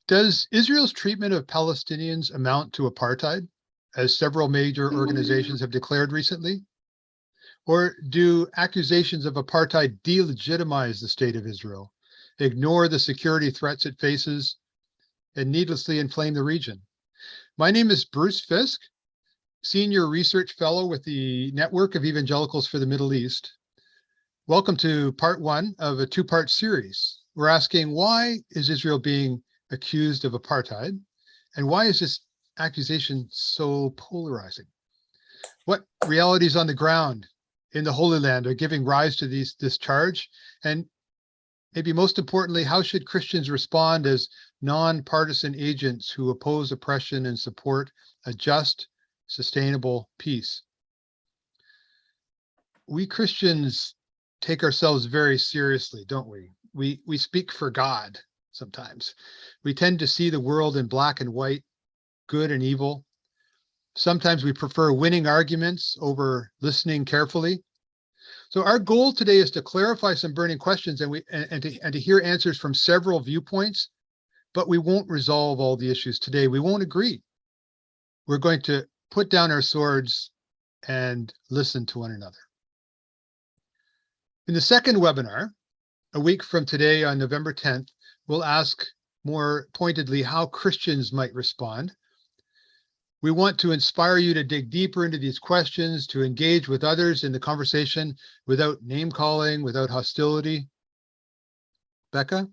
Does Israel's treatment of Palestinians amount to apartheid, as several major organizations have declared recently? Or do accusations of apartheid delegitimize the state of Israel, ignore the security threats it faces, and needlessly inflame the region? My name is Bruce Fisk, Senior Research Fellow with the Network of Evangelicals for the Middle East. Welcome to part one of a two-part series. We're asking, why is Israel being accused of apartheid? And why is this accusation so polarizing? What realities on the ground in the Holy Land are giving rise to this charge? And maybe most importantly, how should Christians respond as non-partisan agents who oppose oppression and support a just, sustainable peace? We Christians take ourselves very seriously, don't we? We speak for God sometimes. We tend to see the world in black and white, good and evil. Sometimes we prefer winning arguments over listening carefully. So our goal today is to clarify some burning questions and to hear answers from several viewpoints, but we won't resolve all the issues today. We won't agree. We're going to put down our swords and listen to one another. In the second webinar, a week from today on November 10th, we'll ask more pointedly how Christians might respond. We want to inspire you to dig deeper into these questions, to engage with others in the conversation without name calling, without hostility. Becca?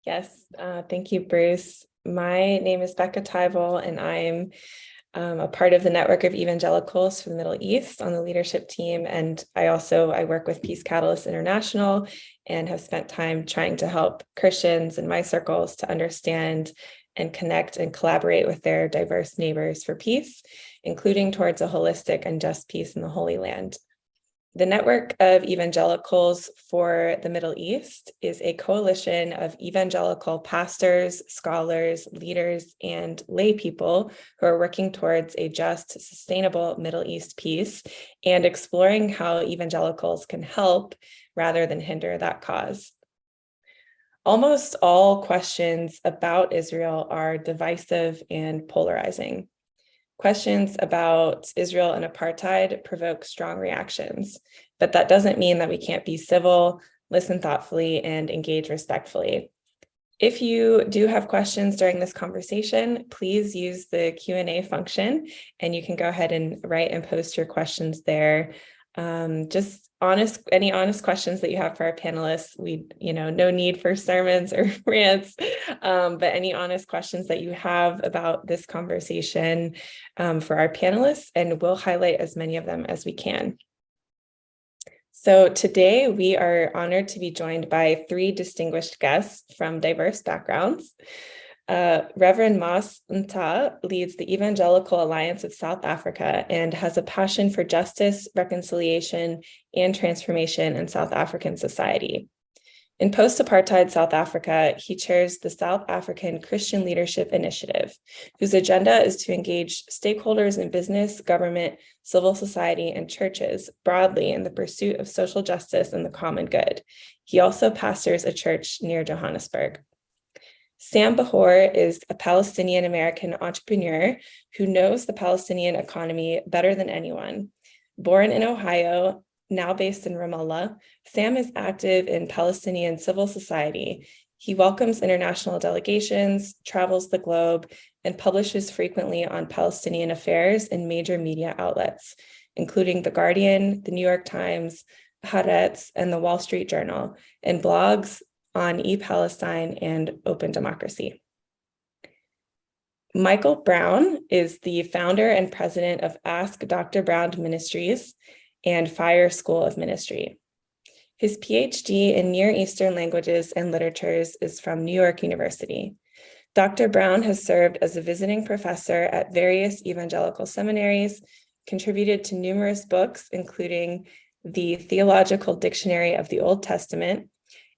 Yes, thank you, Bruce. My name is Becca Tyvel, and I'm a part of the Network of Evangelicals for the Middle East on the leadership team. And I work with Peace Catalyst International and have spent time trying to help Christians in my circles to understand and connect and collaborate with their diverse neighbors for peace, including towards a holistic and just peace in the Holy Land. The Network of Evangelicals for the Middle East is a coalition of evangelical pastors, scholars, leaders, and lay people who are working towards a just, sustainable Middle East peace and exploring how evangelicals can help rather than hinder that cause. Almost all questions about Israel are divisive and polarizing. Questions about Israel and apartheid provoke strong reactions, but that doesn't mean that we can't be civil, listen thoughtfully, and engage respectfully. If you do have questions during this conversation, please use the Q&A function, and you can go ahead and write and post your questions there. Just any honest questions that you have for our panelists. No need for sermons or rants, but any honest questions that you have about this conversation for our panelists, and we'll highlight as many of them as we can. So today we are honored to be joined by three distinguished guests from diverse backgrounds. Reverend Mas Ntlha leads the Evangelical Alliance of South Africa and has a passion for justice, reconciliation, and transformation in South African society. In post-apartheid South Africa, he chairs the South African Christian Leadership Initiative, whose agenda is to engage stakeholders in business, government, civil society, and churches broadly in the pursuit of social justice and the common good. He also pastors a church near Johannesburg. Sam Bahour is a Palestinian-American entrepreneur who knows the Palestinian economy better than anyone. Born in Ohio, now based in Ramallah, Sam is active in Palestinian civil society. He welcomes international delegations, travels the globe, and publishes frequently on Palestinian affairs in major media outlets, including The Guardian, The New York Times, Haaretz, and The Wall Street Journal, and blogs on ePalestine and Open Democracy. Michael Brown is the founder and president of Ask Dr. Brown Ministries and Fire School of Ministry. His PhD in Near Eastern Languages and Literatures is from New York University. Dr. Brown has served as a visiting professor at various evangelical seminaries, contributed to numerous books, including the Theological Dictionary of the Old Testament,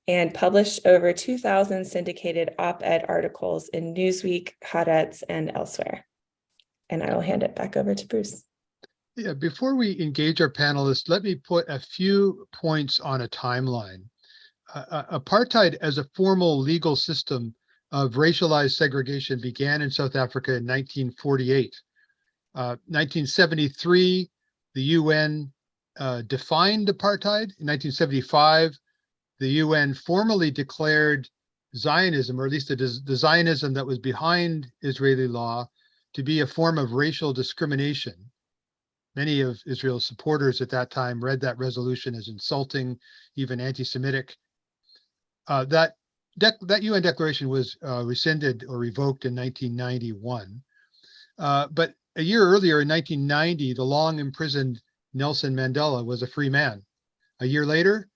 and published over 2,000 syndicated op-ed articles in Newsweek, Haaretz, and elsewhere. And I will hand it back over to Bruce. Yeah, before we engage our panelists, let me put a few points on a timeline. Apartheid as a formal legal system of racialized segregation began in South Africa in 1948. 1973, the UN defined apartheid. In 1975, the UN formally declared Zionism, or at least the Zionism that was behind Israeli law, to be a form of racial discrimination. Many of Israel's supporters at that time read that resolution as insulting, even anti-Semitic. That UN declaration was rescinded or revoked in 1991. But a year earlier, in 1990, the long imprisoned Nelson Mandela was a free man. A year later,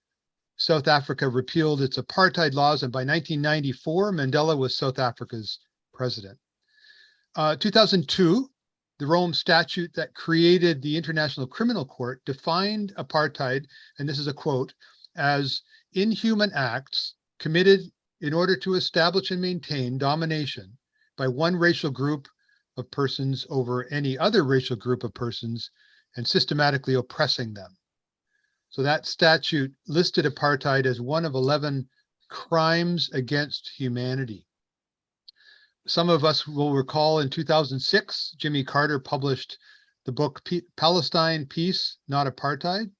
South Africa repealed its apartheid laws, and by 1994, Mandela was South Africa's president. 2002, the Rome Statute that created the International Criminal Court defined apartheid, and this is a quote, as inhuman acts committed in order to establish and maintain domination by one racial group of persons over any other racial group of persons and systematically oppressing them. So that statute listed apartheid as one of 11 crimes against humanity. Some of us will recall in 2006, Jimmy Carter published the book Palestine, Peace, Not Apartheid,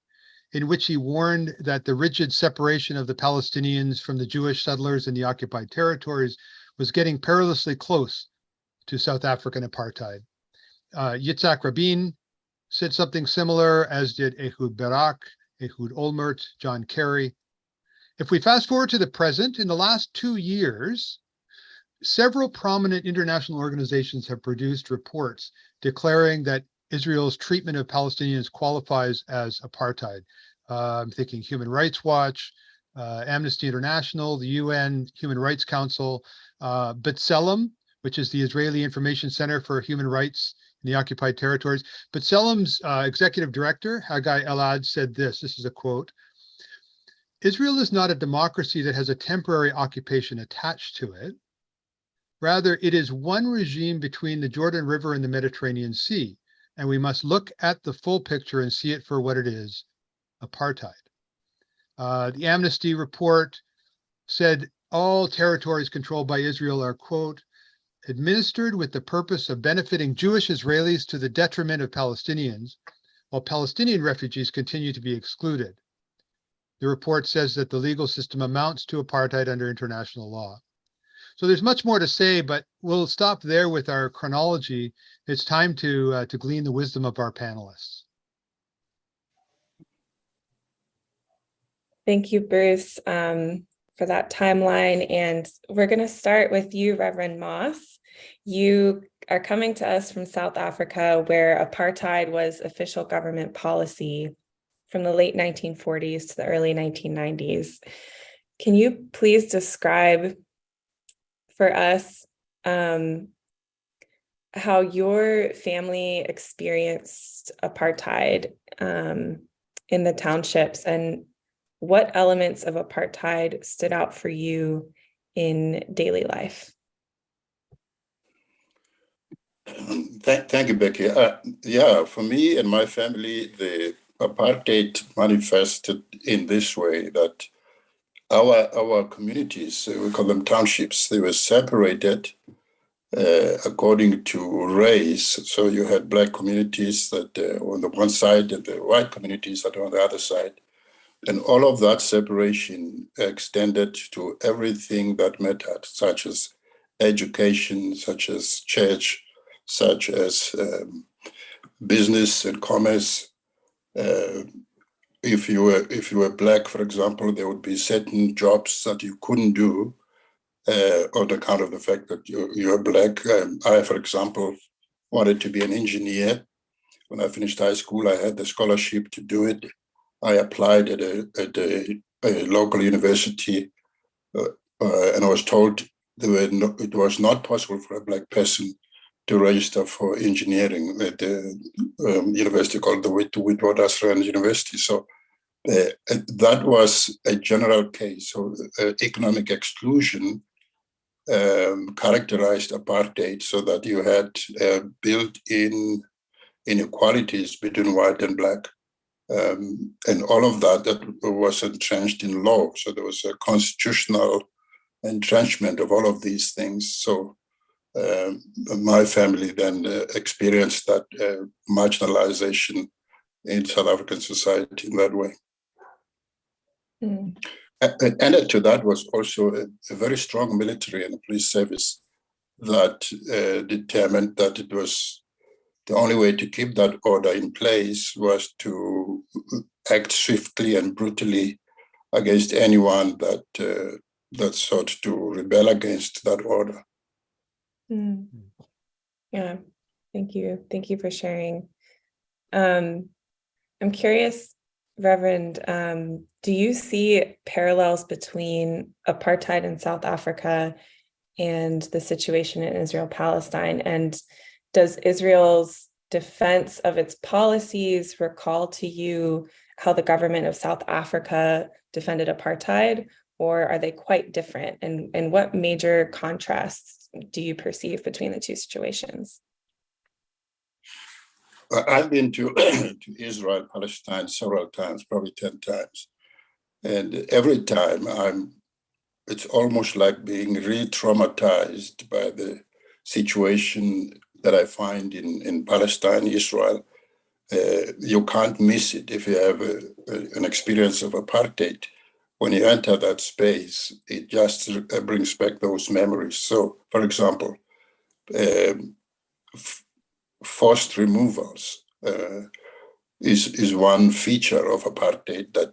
in which he warned that the rigid separation of the Palestinians from the Jewish settlers in the occupied territories was getting perilously close to South African apartheid. Yitzhak Rabin said something similar, as did Ehud Barak, Ehud Olmert, John Kerry. If we fast forward to the present, in the last 2 years, several prominent international organizations have produced reports declaring that Israel's treatment of Palestinians qualifies as apartheid. I'm thinking Human Rights Watch, Amnesty International, the UN Human Rights Council, B'Tselem, which is the Israeli Information Center for Human Rights in the occupied territories. B'Tselem's executive director, Haggai Elad, said this is a quote, "Israel is not a democracy that has a temporary occupation attached to it. Rather, it is one regime between the Jordan River and the Mediterranean Sea, and we must look at the full picture and see it for what it is, apartheid." The Amnesty report said all territories controlled by Israel are, quote, "administered with the purpose of benefiting Jewish Israelis to the detriment of Palestinians, while Palestinian refugees continue to be excluded." The report says that the legal system amounts to apartheid under international law. So there's much more to say, but we'll stop there with our chronology. It's time to glean the wisdom of our panelists. Thank you, Bruce, for that timeline. And we're going to start with you, Reverend Moss. You are coming to us from South Africa, where apartheid was official government policy from the late 1940s to the early 1990s. Can you please describe for us how your family experienced apartheid in the townships, and what elements of apartheid stood out for you in daily life? Thank you, Becky. Yeah, for me and my family, the apartheid manifested in this way, that our communities, we call them townships, they were separated according to race. So you had black communities that on the one side and the white communities that were on the other side. And all of that separation extended to everything that mattered, such as education, such as church, such as business and commerce. If you were black, for example, there would be certain jobs that you couldn't do on account of the fact that you're black. I, for example, wanted to be an engineer. When I finished high school, I had the scholarship to do it. I applied at a local university, and I was told it was not possible for a black person to register for engineering at the university called the Witwatersrand University. So that was a general case. So economic exclusion characterized apartheid, so that you had built-in inequalities between white and black. And all of that was entrenched in law. So there was a constitutional entrenchment of all of these things. So my family then experienced that marginalization in South African society in that way. Mm. And added to that was also a very strong military and police service that determined that it was the only way to keep that order in place was to act swiftly and brutally against anyone that sought to rebel against that order. Mm. Yeah, thank you. Thank you for sharing. I'm curious, Reverend, do you see parallels between apartheid in South Africa and the situation in Israel-Palestine? And does Israel's defense of its policies recall to you how the government of South Africa defended apartheid, or are they quite different? And what major contrasts do you perceive between the two situations? I've been to Israel, Palestine several times, probably 10 times. And every time it's almost like being re-traumatized by the situation that I find in Palestine, Israel. You can't miss it if you have an experience of apartheid. When you enter that space, it just brings back those memories. So, for example, forced removals is one feature of apartheid that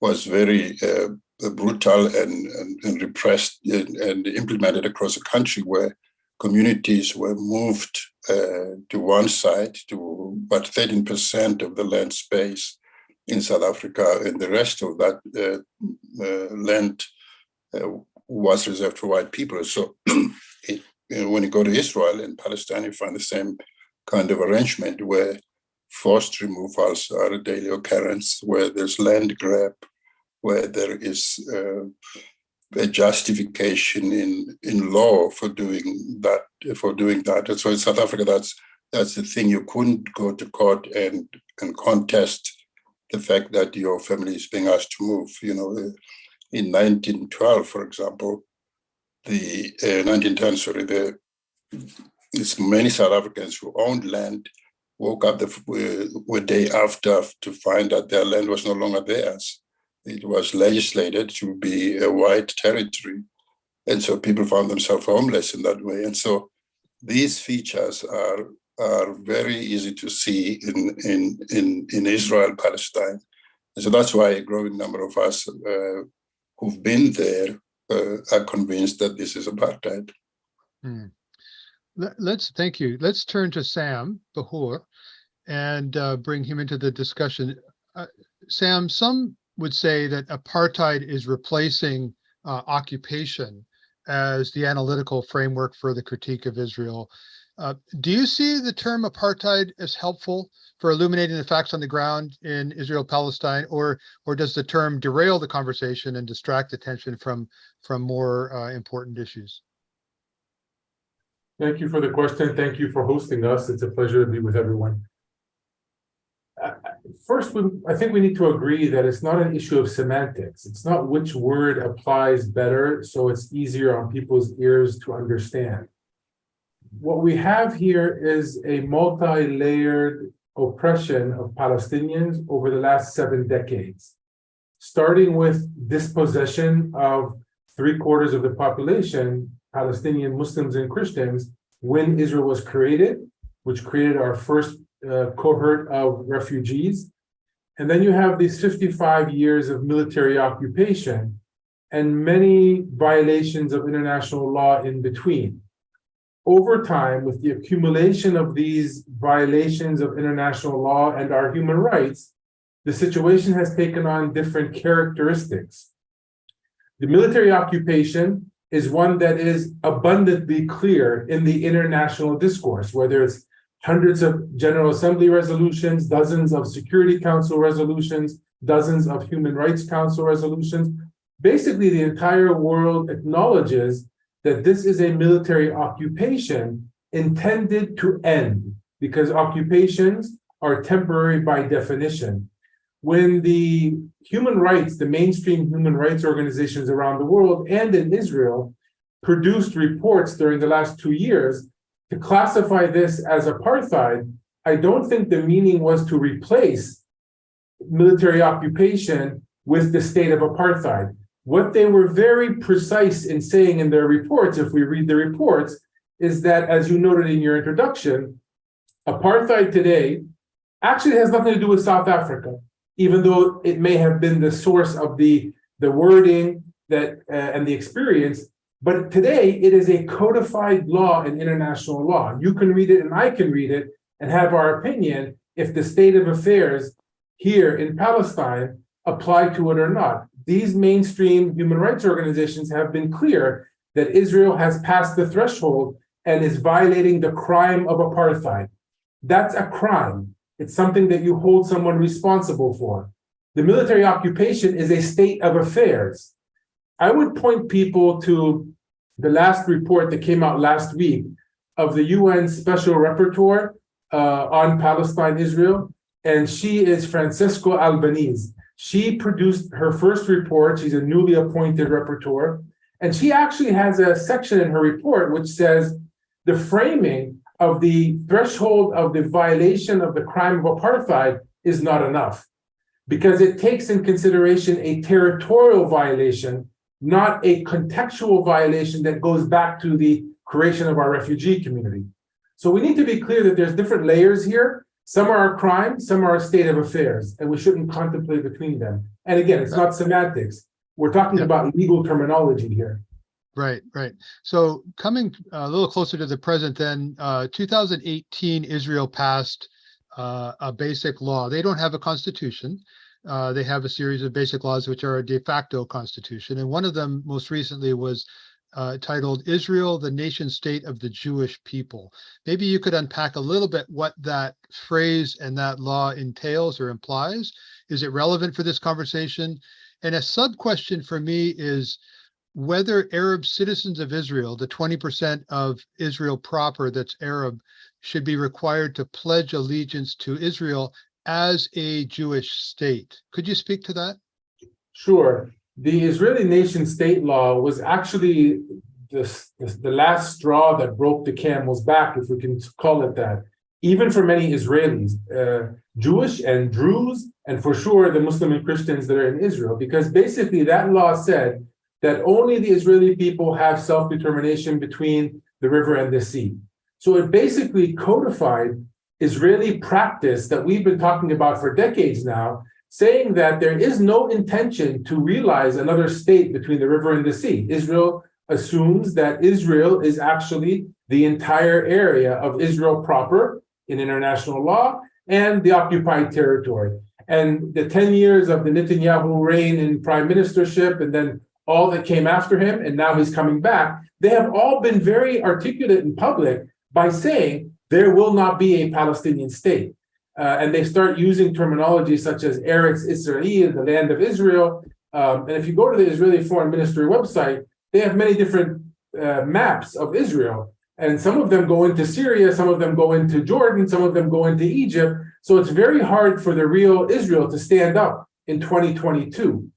was very brutal and repressed and implemented across the country, where communities were moved to one side, to about 13% of the land space in South Africa, and the rest of that land was reserved for white people. So when you go to Israel and Palestine, you find the same kind of arrangement where forced removals are a daily occurrence, where there's land grab, where there is a justification in law for doing that. And so in South Africa, that's the thing. You couldn't go to court and contest the fact that your family is being asked to move. You know, in 1912, for example, it's many South Africans who owned land woke up the day after to find that their land was no longer theirs. It was legislated to be a white territory. And so people found themselves homeless in that way. And so these features are very easy to see in Israel, Palestine. And so that's why a growing number of us who've been there are convinced that this is apartheid. Thank you. Let's turn to Sam Bahour and bring him into the discussion. Sam, some would say that apartheid is replacing occupation as the analytical framework for the critique of Israel. Do you see the term apartheid as helpful for illuminating the facts on the ground in Israel-Palestine, or does the term derail the conversation and distract attention from more important issues? Thank you for the question. Thank you for hosting us. It's a pleasure to be with everyone. First, I think we need to agree that it's not an issue of semantics. It's not which word applies better, so it's easier on people's ears to understand. What we have here is a multi-layered oppression of Palestinians over the last 7 decades, starting with dispossession of 3/4 of the population, Palestinian Muslims and Christians, when Israel was created, which created our first cohort of refugees. And then you have these 55 years of military occupation and many violations of international law in between. Over time, with the accumulation of these violations of international law and our human rights, the situation has taken on different characteristics. The military occupation is one that is abundantly clear in the international discourse, whether it's hundreds of General Assembly resolutions, dozens of Security Council resolutions, dozens of Human Rights Council resolutions. Basically, the entire world acknowledges that this is a military occupation intended to end, because occupations are temporary by definition. When the human rights, the mainstream human rights organizations around the world and in Israel produced reports during the last 2 years to classify this as apartheid, I don't think the meaning was to replace military occupation with the state of apartheid. What they were very precise in saying in their reports, if we read the reports, is that, as you noted in your introduction, apartheid today actually has nothing to do with South Africa, even though it may have been the source of the wording that and the experience. But today, it is a codified law in international law. You can read it and I can read it and have our opinion if the state of affairs here in Palestine apply to it or not. These mainstream human rights organizations have been clear that Israel has passed the threshold and is violating the crime of apartheid. That's a crime. It's something that you hold someone responsible for. The military occupation is a state of affairs. I would point people to the last report that came out last week of the UN Special Rapporteur on Palestine, Israel, and she is Francesco Albanese. She produced her first report. She's a newly appointed rapporteur, and she actually has a section in her report which says the framing of the threshold of the violation of the crime of apartheid is not enough, because it takes in consideration a territorial violation, not a contextual violation that goes back to the creation of our refugee community. So we need to be clear that there's different layers here. Some are a crime, some are a state of affairs, and we shouldn't contemplate between them. And again, it's not semantics. We're talking about legal terminology here. Right, right. So coming a little closer to the present then, 2018, Israel passed a basic law. They don't have a constitution. They have a series of basic laws which are a de facto constitution. And one of them most recently was titled Israel, the Nation State of the Jewish People. Maybe you could unpack a little bit what that phrase and that law entails or implies. Is it relevant for this conversation? And a sub-question for me is whether Arab citizens of Israel, the 20% of Israel proper that's Arab, should be required to pledge allegiance to Israel as a Jewish state. Could you speak to that? Sure. The Israeli nation state law was actually the last straw that broke the camel's back, if we can call it that, even for many Israelis, Jewish and Druze, and for sure the Muslim and Christians that are in Israel, because basically that law said that only the Israeli people have self-determination between the river and the sea. So it basically codified Israeli practice that we've been talking about for decades now, saying that there is no intention to realize another state between the river and the sea. Israel assumes that Israel is actually the entire area of Israel proper in international law and the occupied territory. And the 10 years of the Netanyahu reign in prime ministership, and then all that came after him, and now he's coming back, they have all been very articulate in public by saying there will not be a Palestinian state. And they start using terminology such as Eretz Israel, the land of Israel. And if you go to the Israeli Foreign Ministry website, they have many different maps of Israel. And some of them go into Syria, some of them go into Jordan, some of them go into Egypt. So it's very hard for the real Israel to stand up in 2022.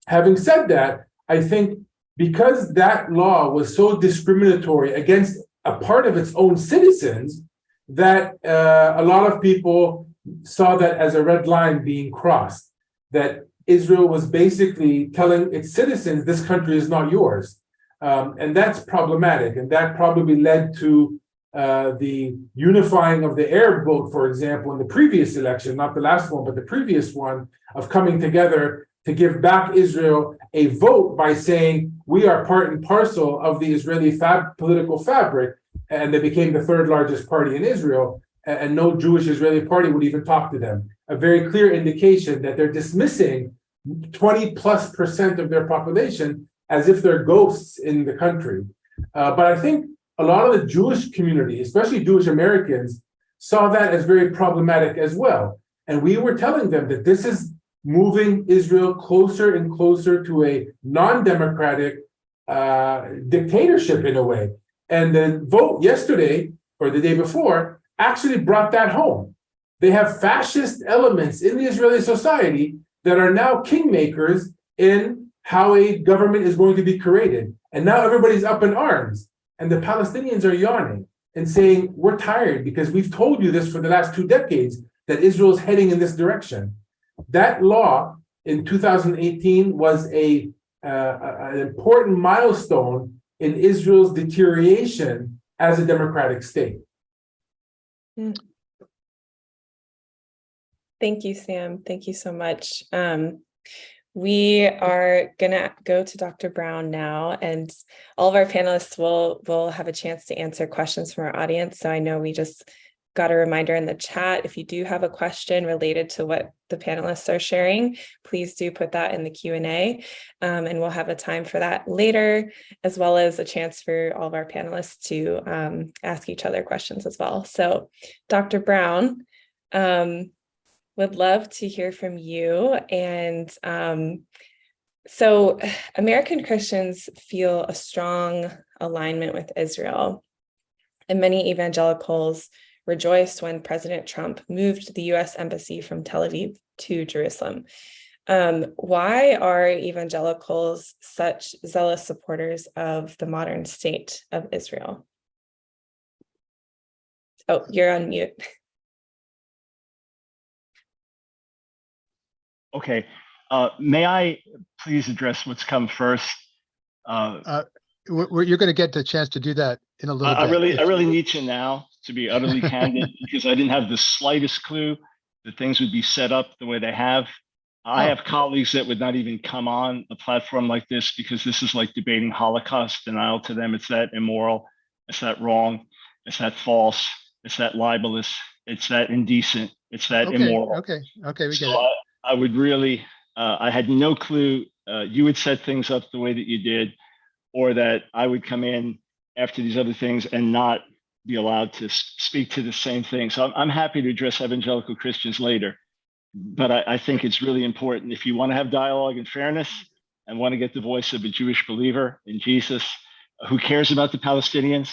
Having said that, I think because that law was so discriminatory against a part of its own citizens, that a lot of people saw that as a red line being crossed, that Israel was basically telling its citizens, this country is not yours. And that's problematic. And that probably led to the unifying of the Arab vote, for example, in the previous election, not the last one, but the previous one, of coming together to give back Israel a vote by saying, we are part and parcel of the Israeli political fabric. And they became the third largest party in Israel, and no Jewish Israeli party would even talk to them. A very clear indication that they're dismissing 20+% of their population as if they're ghosts in the country. But I think a lot of the Jewish community, especially Jewish Americans, saw that as very problematic as well. And we were telling them that this is moving Israel closer and closer to a non-democratic dictatorship in a way. And the vote yesterday, or the day before, actually brought that home. They have fascist elements in the Israeli society that are now kingmakers in how a government is going to be created. And now everybody's up in arms. And the Palestinians are yawning and saying, we're tired because we've told you this for the last 2 decades, that Israel is heading in this direction. That law in 2018 was an important milestone in Israel's deterioration as a democratic state. Thank you, Sam. Thank you so much. We are gonna go to Dr. Brown now, and all of our panelists will have a chance to answer questions from our audience. So I know we just got a reminder in the chat. If you do have a question related to what the panelists are sharing, please do put that in the Q&A, and we'll have a time for that later, as well as a chance for all of our panelists to ask each other questions as well. So Dr. Brown, would love to hear from you. And so American Christians feel a strong alignment with Israel, and many evangelicals rejoiced when President Trump moved the US Embassy from Tel Aviv to Jerusalem. Why are evangelicals such zealous supporters of the modern state of Israel? Oh, you're on mute. Okay. May I please address what's come first? You're going to get the chance to do that in a little bit. I really need to now, to be utterly candid, because I didn't have the slightest clue that things would be set up the way they have. I have colleagues that would not even come on a platform like this because this is like debating Holocaust denial to them. It's that immoral, it's that wrong, it's that false, it's that libelous, it's that indecent, it's that immoral. Okay, we get So it. I would really, I had no clue you would set things up the way that you did, or that I would come in after these other things and not be allowed to speak to the same thing. So I'm happy to address evangelical Christians later. But I think it's really important, if you want to have dialogue and fairness and want to get the voice of a Jewish believer in Jesus, who cares about the Palestinians,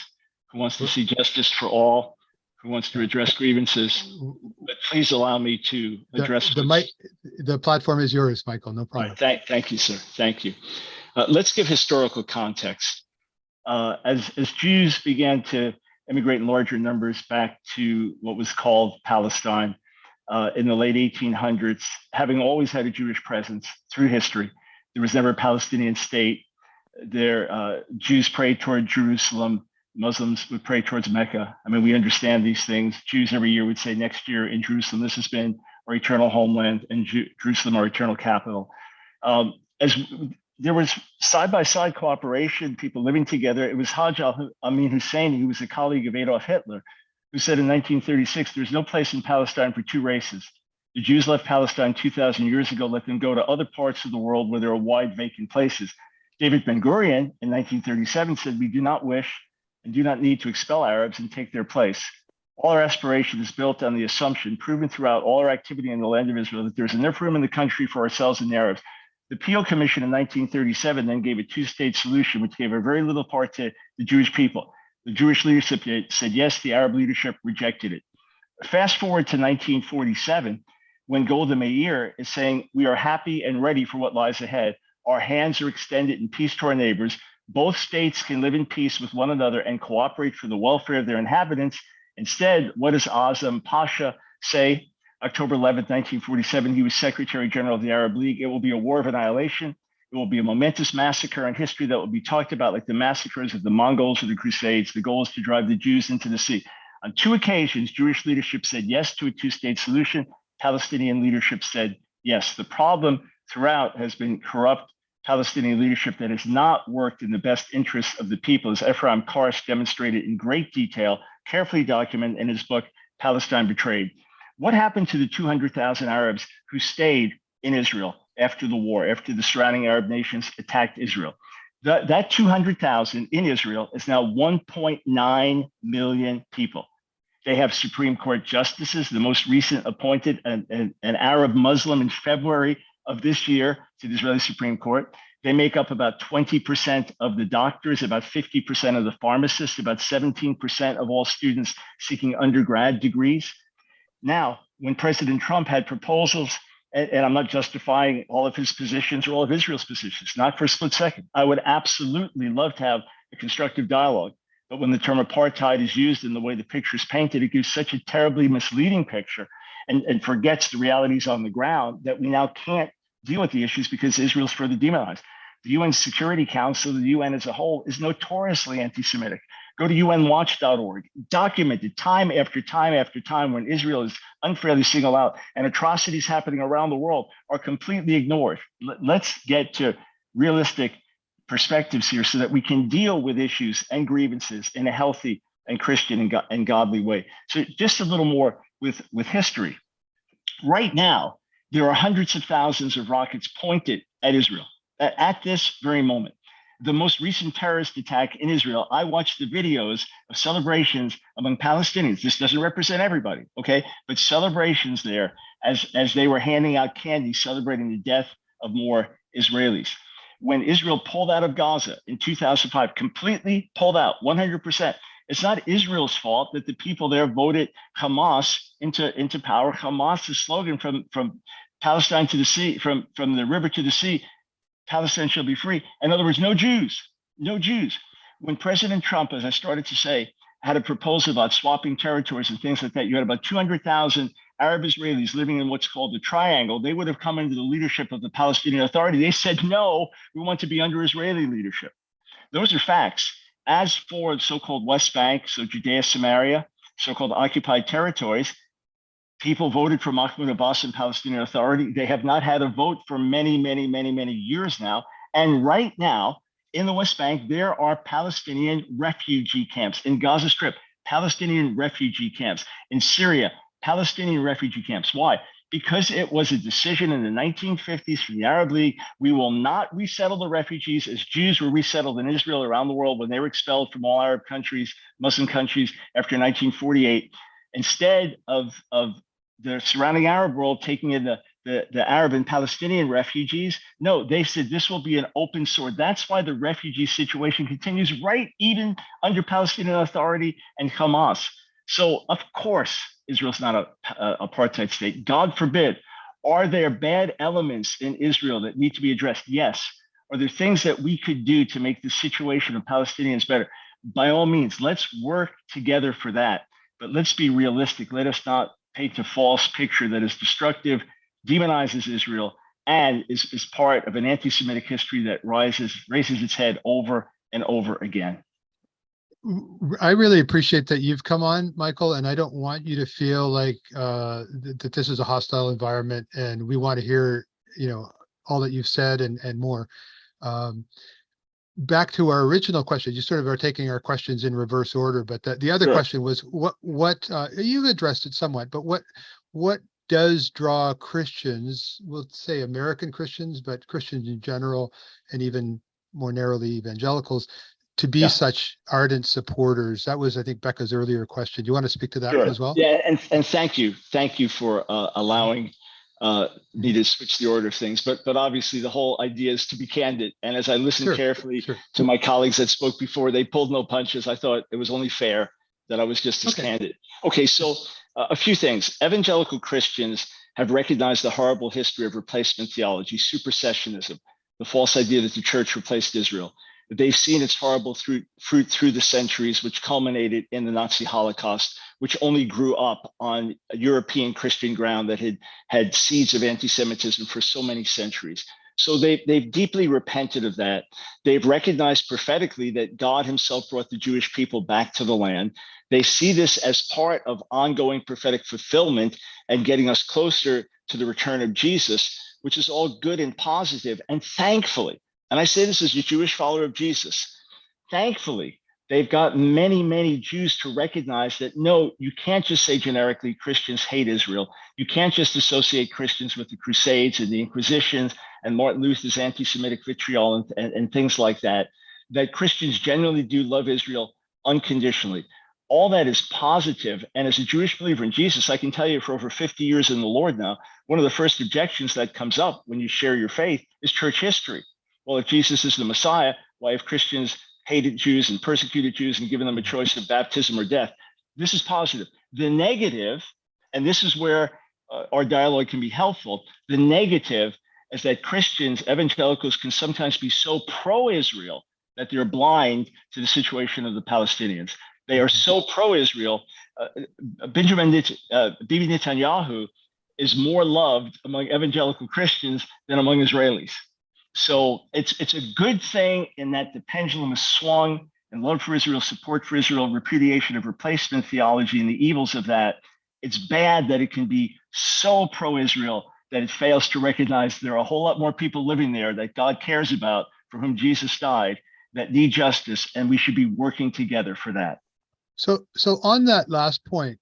who wants to see justice for all, who wants to address grievances, but please allow me to address the platform is yours, Michael. No problem. Right, thank you, sir. Thank you. Let's give historical context. As Jews began to immigrate in larger numbers back to what was called Palestine in the late 1800s, having always had a Jewish presence through history, there was never a Palestinian state. Jews prayed toward Jerusalem. Muslims would pray towards Mecca. I mean, we understand these things. Jews every year would say, next year in Jerusalem, this has been our eternal homeland, and Jerusalem, our eternal capital. As there was side-by-side cooperation, people living together. It was Hajj Amin Husseini, who was a colleague of Adolf Hitler, who said in 1936, there's no place in Palestine for two races. The Jews left Palestine 2,000 years ago, let them go to other parts of the world where there are wide vacant places. David Ben-Gurion in 1937 said, we do not wish and do not need to expel Arabs and take their place. All our aspiration is built on the assumption, proven throughout all our activity in the land of Israel, that there's enough room in the country for ourselves and the Arabs. The Peel Commission in 1937 then gave a two-state solution, which gave a very little part to the Jewish people. The Jewish leadership said yes, the Arab leadership rejected it. Fast forward to 1947, when Golda Meir is saying, we are happy and ready for what lies ahead. Our hands are extended in peace to our neighbors. Both states can live in peace with one another and cooperate for the welfare of their inhabitants. Instead, what does Azam Pasha say? October 11th, 1947, he was Secretary General of the Arab League. It will be a war of annihilation. It will be a momentous massacre in history that will be talked about like the massacres of the Mongols or the Crusades. The goal is to drive the Jews into the sea. On two occasions, Jewish leadership said yes to a two-state solution. Palestinian leadership said yes. The problem throughout has been corrupt Palestinian leadership that has not worked in the best interests of the people, as Ephraim Karsh demonstrated in great detail, carefully documented in his book, Palestine Betrayed. What happened to the 200,000 Arabs who stayed in Israel after the war, after the surrounding Arab nations attacked Israel? That 200,000 in Israel is now 1.9 million people. They have Supreme Court justices. The most recent appointed an Arab Muslim in February of this year to the Israeli Supreme Court. They make up about 20% of the doctors, about 50% of the pharmacists, about 17% of all students seeking undergrad degrees. Now, when President Trump had proposals, and I'm not justifying all of his positions or all of Israel's positions, not for a split second. I would absolutely love to have a constructive dialogue. But when the term apartheid is used in the way the picture is painted, it gives such a terribly misleading picture and forgets the realities on the ground that we now can't deal with the issues because Israel's further demonized. The UN Security Council, the UN as a whole, is notoriously anti-Semitic. Go to unwatch.org, documented time after time after time when Israel is unfairly singled out and atrocities happening around the world are completely ignored. Let's get to realistic perspectives here so that we can deal with issues and grievances in a healthy and Christian and godly way. So just a little more with history. Right now, there are hundreds of thousands of rockets pointed at Israel at this very moment. The most recent terrorist attack in Israel, I watched the videos of celebrations among Palestinians. This doesn't represent everybody, okay? But celebrations there as they were handing out candy, celebrating the death of more Israelis. When Israel pulled out of Gaza in 2005, completely pulled out, 100%, it's not Israel's fault that the people there voted Hamas into power. Hamas's slogan from Palestine to the sea, from the river to the sea, Palestine shall be free. In other words, no Jews, no Jews. When President Trump, as I started to say, had a proposal about swapping territories and things like that, you had about 200,000 Arab Israelis living in what's called the triangle. They would have come into the leadership of the Palestinian Authority. They said, no, we want to be under Israeli leadership. Those are facts. As for the so-called West Bank, so Judea, Samaria, so-called occupied territories, people voted for Mahmoud Abbas and Palestinian Authority. They have not had a vote for many, many, many, many years now. And right now, in the West Bank, there are Palestinian refugee camps. In Gaza Strip, Palestinian refugee camps. In Syria, Palestinian refugee camps. Why? Because it was a decision in the 1950s from the Arab League. We will not resettle the refugees as Jews were resettled in Israel around the world when they were expelled from all Arab countries, Muslim countries after 1948. Instead of the surrounding Arab world taking in the Arab and Palestinian refugees, no, they said this will be an open sword. That's why the refugee situation continues right even under Palestinian Authority and Hamas. So of course, Israel's not an apartheid state. God forbid. Are there bad elements in Israel that need to be addressed? Yes. Are there things that we could do to make the situation of Palestinians better? By all means, let's work together for that. But let's be realistic. Let us not paint a false picture that is destructive, demonizes Israel, and is part of an anti-Semitic history that raises its head over and over again. I really appreciate that you've come on, Michael, and I don't want you to feel like that this is a hostile environment, and we want to hear, all that you've said and more. Back to our original question, you sort of are taking our questions in reverse order, but the other Sure. question was what you've addressed it somewhat, but what does draw Christians, we'll say American Christians, but Christians in general, and even more narrowly evangelicals, to be such ardent supporters? That was, I think, Becca's earlier question. Do you want to speak to that Sure. as well? Yeah, and thank you for allowing me to switch the order of things. But obviously, the whole idea is to be candid. And as I listened carefully to my colleagues that spoke before, they pulled no punches. I thought it was only fair that I was just as candid. Okay, so a few things. Evangelical Christians have recognized the horrible history of replacement theology, supersessionism, the false idea that the church replaced Israel. They've seen its horrible fruit through the centuries, which culminated in the Nazi Holocaust, which only grew up on European Christian ground that had seeds of anti-Semitism for so many centuries. So they've deeply repented of that. They've recognized prophetically that God himself brought the Jewish people back to the land. They see this as part of ongoing prophetic fulfillment and getting us closer to the return of Jesus, which is all good and positive. And thankfully, and I say this as a Jewish follower of Jesus, thankfully, they've got many, many Jews to recognize that, no, you can't just say generically Christians hate Israel. You can't just associate Christians with the Crusades and the Inquisitions and Martin Luther's anti-Semitic vitriol and things like that, that Christians generally do love Israel unconditionally. All that is positive. And as a Jewish believer in Jesus, I can tell you for over 50 years in the Lord now, one of the first objections that comes up when you share your faith is church history. well, if Jesus is the Messiah, why have Christians hated Jews and persecuted Jews and given them a choice of baptism or death? This is positive. The negative, and this is where our dialogue can be helpful, the negative is that Christians, evangelicals, can sometimes be so pro-Israel that they're blind to the situation of the Palestinians. They are so pro-Israel. Bibi Netanyahu is more loved among evangelical Christians than among Israelis. So it's a good thing in that the pendulum is swung, and love for Israel, support for Israel, repudiation of replacement theology and the evils of that. It's bad that it can be so pro-Israel that it fails to recognize there are a whole lot more people living there that God cares about, for whom Jesus died, that need justice, and we should be working together for that. So on that last point,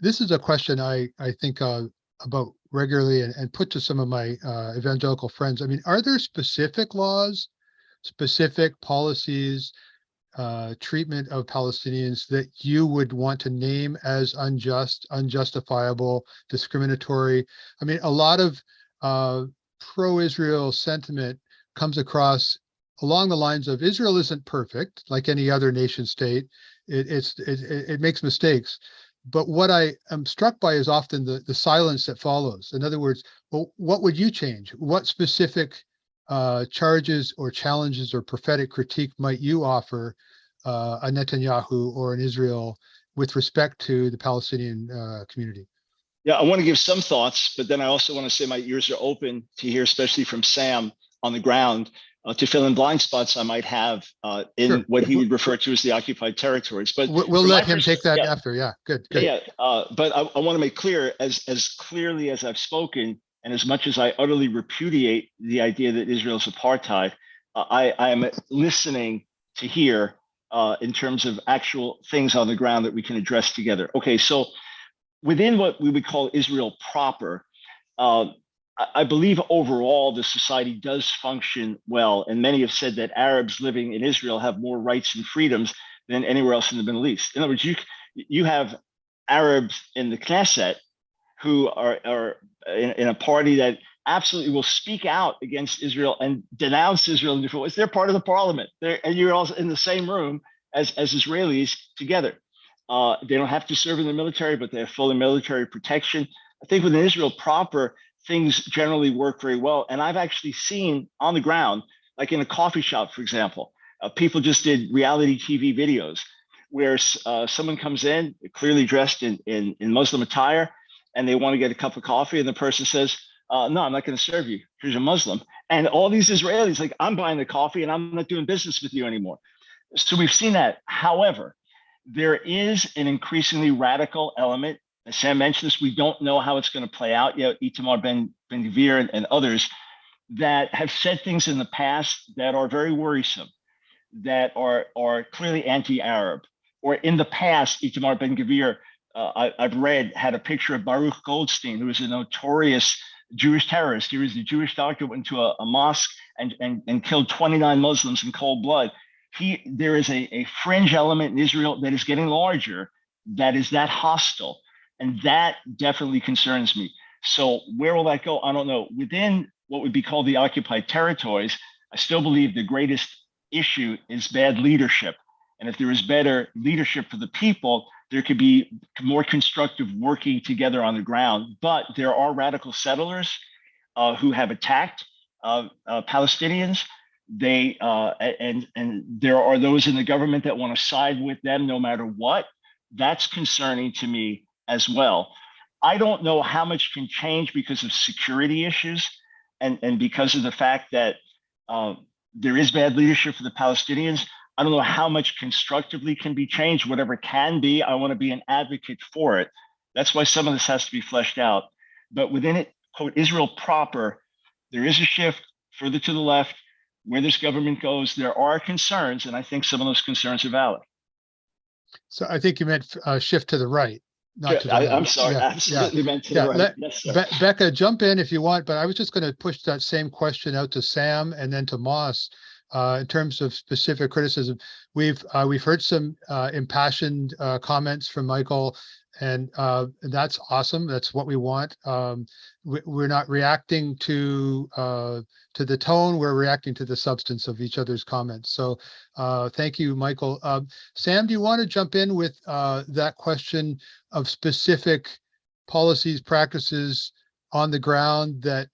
this is a question I think about regularly and put to some of my evangelical friends. I mean, are there specific laws, specific policies, treatment of Palestinians that you would want to name as unjust, unjustifiable, discriminatory? I mean, a lot of pro-Israel sentiment comes across along the lines of Israel isn't perfect, like any other nation state. It makes mistakes. But what I am struck by is often the silence that follows. In other words, well, what would you change? What specific charges or challenges or prophetic critique might you offer a Netanyahu or an Israel with respect to the Palestinian community? Yeah, I want to give some thoughts, but then I also want to say my ears are open to hear, especially from Sam on the ground, to fill in blind spots I might have in Sure. what he would refer to as the occupied territories. But we'll let him take that after. Yeah, good. Yeah, but I want to make clear, as clearly as I've spoken, and as much as I utterly repudiate the idea that Israel is apartheid, I am listening to hear in terms of actual things on the ground that we can address together. Okay, so within what we would call Israel proper, I believe overall the society does function well, and many have said that Arabs living in Israel have more rights and freedoms than anywhere else in the Middle East. In other words, you have Arabs in the Knesset who are in a party that absolutely will speak out against Israel and denounce Israel in different ways. They're part of the parliament, and you're also in the same room as Israelis together. They don't have to serve in the military, but they have full military protection. I think within Israel proper, things generally work very well. And I've actually seen on the ground, like in a coffee shop, for example, people just did reality TV videos where someone comes in clearly dressed in Muslim attire, and they want to get a cup of coffee, and the person says, no, I'm not going to serve you because you're Muslim. And all these Israelis, like, I'm buying the coffee and I'm not doing business with you anymore. So we've seen that. However, there is an increasingly radical element. As Sam mentioned this, we don't know how it's going to play out yet. Itamar Ben-Gvir and others that have said things in the past that are very worrisome, that are clearly anti-Arab. Or in the past, Itamar Ben-Gvir, I've read, had a picture of Baruch Goldstein, who was a notorious Jewish terrorist. He was the Jewish doctor, went into a mosque and killed 29 Muslims in cold blood. There is a fringe element in Israel that is getting larger, that is that hostile. And that definitely concerns me. So where will that go? I don't know. Within what would be called the occupied territories, I still believe the greatest issue is bad leadership. And if there is better leadership for the people, there could be more constructive working together on the ground. But there are radical settlers who have attacked Palestinians. And there are those in the government that want to side with them no matter what. That's concerning to me as well. I don't know how much can change because of security issues and because of the fact that there is bad leadership for the Palestinians. I don't know how much constructively can be changed. Whatever can be, I want to be an advocate for it. That's why some of this has to be fleshed out. But within it, quote, Israel proper, there is a shift further to the left. Where this government goes, there are concerns, and I think some of those concerns are valid. So I think you meant shift to the right. Not to the I'm sorry, absolutely meant to the right. Yes, sir. Becca, jump in if you want, but I was just going to push that same question out to Sam and then to Moss in terms of specific criticism. We've heard some impassioned comments from Michael And that's awesome. That's what we want. We're not reacting to the tone. We're reacting to the substance of each other's comments. So thank you, Michael. Sam, do you want to jump in with that question of specific policies, practices on the ground that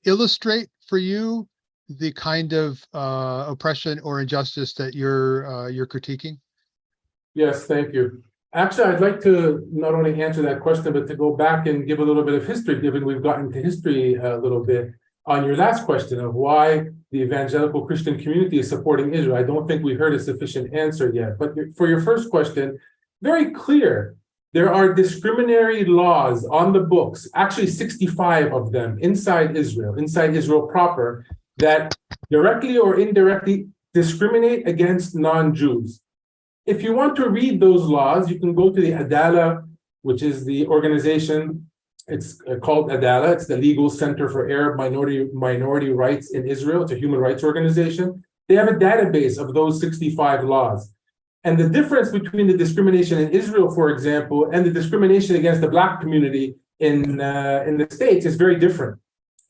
illustrate for you the kind of oppression or injustice that you're critiquing? Yes, thank you. Actually, I'd like to not only answer that question, but to go back and give a little bit of history, given we've gotten to history a little bit, on your last question of why the evangelical Christian community is supporting Israel. I don't think we heard a sufficient answer yet. But for your first question, very clear. There are discriminatory laws on the books, actually 65 of them inside Israel proper, that directly or indirectly discriminate against non-Jews. If you want to read those laws, you can go to the Adala, which is the organization. It's called Adala. It's the Legal Center for Arab Minority Rights in Israel. It's a human rights organization. They have a database of those 65 laws. And the difference between the discrimination in Israel, for example, and the discrimination against the Black community in the States is very different.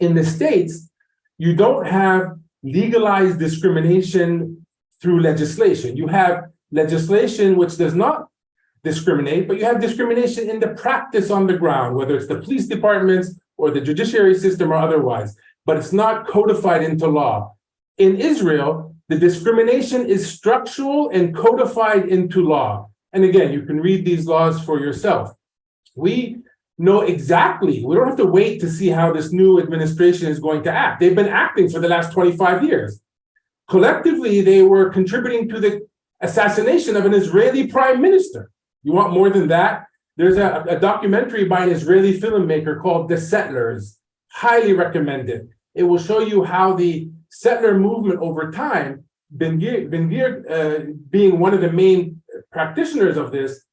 In the States, you don't have legalized discrimination through legislation. You have legislation which does not discriminate, but you have discrimination in the practice on the ground, whether it's the police departments or the judiciary system or otherwise, but it's not codified into law. In Israel, the discrimination is structural and codified into law. And again, you can read these laws for yourself. We know exactly, we don't have to wait to see how this new administration is going to act. They've been acting for the last 25 years. Collectively, they were contributing to the assassination of an Israeli prime minister. You want more than that? There's a documentary by an Israeli filmmaker called The Settlers. Highly recommended. It will show you how the settler movement over time, Ben-Gvir being one of the main practitioners of this,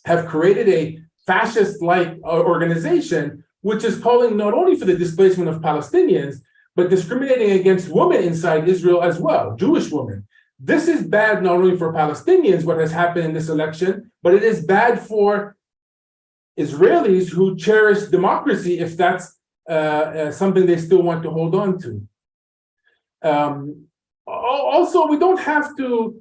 have created a fascist-like organization, which is calling not only for the displacement of Palestinians, but discriminating against women inside Israel as well, Jewish women. This is bad not only for Palestinians, what has happened in this election, but it is bad for Israelis who cherish democracy, if that's something they still want to hold on to. Also, we don't have to,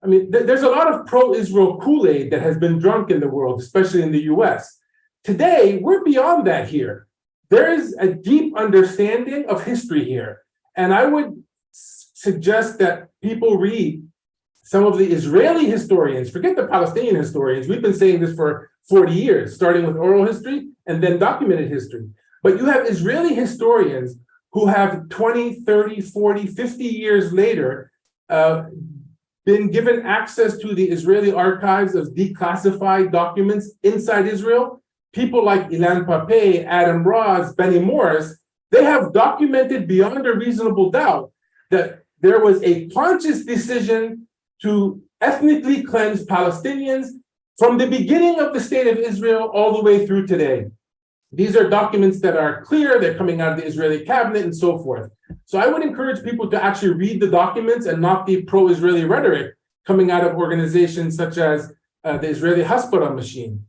there's a lot of pro-Israel Kool-Aid that has been drunk in the world, especially in the US. Today, we're beyond that here. There is a deep understanding of history here. And I would suggest that people read some of the Israeli historians, forget the Palestinian historians. We've been saying this for 40 years, starting with oral history and then documented history. But you have Israeli historians who have 20, 30, 40, 50 years later been given access to the Israeli archives of declassified documents inside Israel. People like Ilan Pape, Adam Ross, Benny Morris, they have documented beyond a reasonable doubt that there was a conscious decision to ethnically cleanse Palestinians from the beginning of the state of Israel all the way through today. These are documents that are clear, they're coming out of the Israeli cabinet and so forth. So I would encourage people to actually read the documents and not the pro-Israeli rhetoric coming out of organizations such as the Israeli Hasbara machine.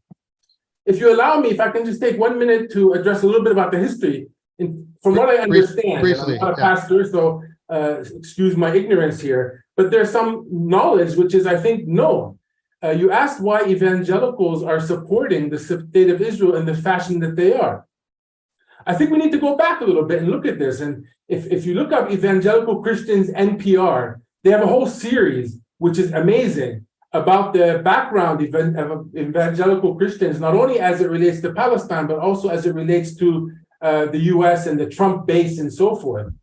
If you allow me, if I can just take 1 minute to address a little bit about the history. From what I understand, briefly, I'm not a pastor, so excuse my ignorance here, but there's some knowledge which is, I think, known. You asked why evangelicals are supporting the state of Israel in the fashion that they are. I think we need to go back a little bit and look at this. And if you look up Evangelical Christians NPR, they have a whole series, which is amazing, about the background of evangelical Christians, not only as it relates to Palestine, but also as it relates to the US and the Trump base and so forth.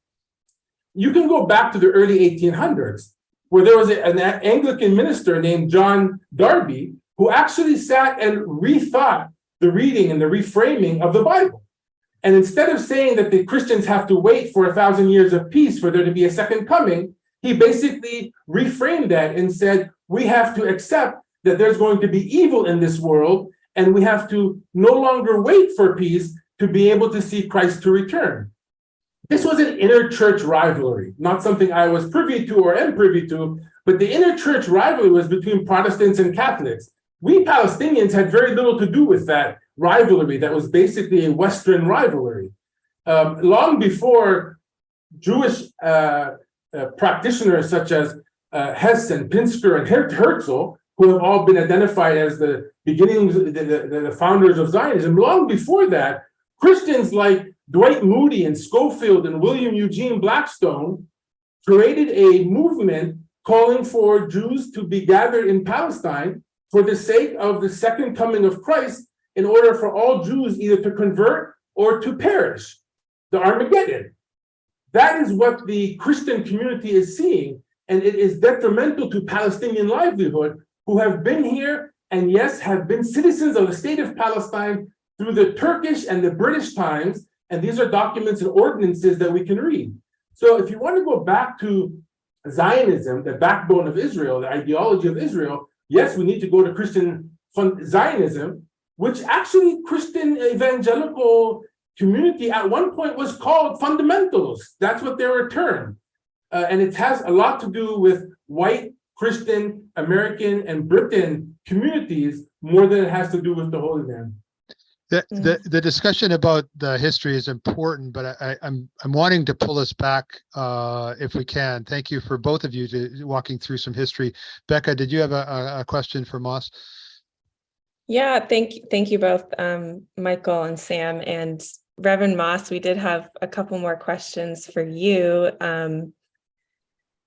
You can go back to the early 1800s, where there was an Anglican minister named John Darby, who actually sat and rethought the reading and the reframing of the Bible. And instead of saying that the Christians have to wait for 1,000 years of peace for there to be a second coming, he basically reframed that and said, we have to accept that there's going to be evil in this world, and we have to no longer wait for peace to be able to see Christ to return. This was an inner church rivalry, not something I was privy to or am privy to, but the inner church rivalry was between Protestants and Catholics. We Palestinians had very little to do with that rivalry that was basically a Western rivalry. Long before Jewish practitioners such as Hess and Pinsker and Herzl, who have all been identified as the beginnings, the founders of Zionism, long before that, Christians like Dwight Moody and Schofield and William Eugene Blackstone created a movement calling for Jews to be gathered in Palestine for the sake of the second coming of Christ, in order for all Jews either to convert or to perish, the Armageddon. That is what the Christian community is seeing, and it is detrimental to Palestinian livelihood, who have been here and yes, have been citizens of the state of Palestine through the Turkish and the British times, and these are documents and ordinances that we can read. So if you want to go back to Zionism, the backbone of Israel, the ideology of Israel, yes, we need to go to Christian Zionism, which actually Christian evangelical community at one point was called fundamentals. That's what they were termed. And it has a lot to do with white, Christian, American, and Britain communities more than it has to do with the Holy Land. The discussion about the history is important, but I'm wanting to pull us back if we can. Thank you for both of you to walking through some history. Becca, did you have a question for Moss? Yeah, thank you both, Michael and Sam, and Reverend Moss. We did have a couple more questions for you.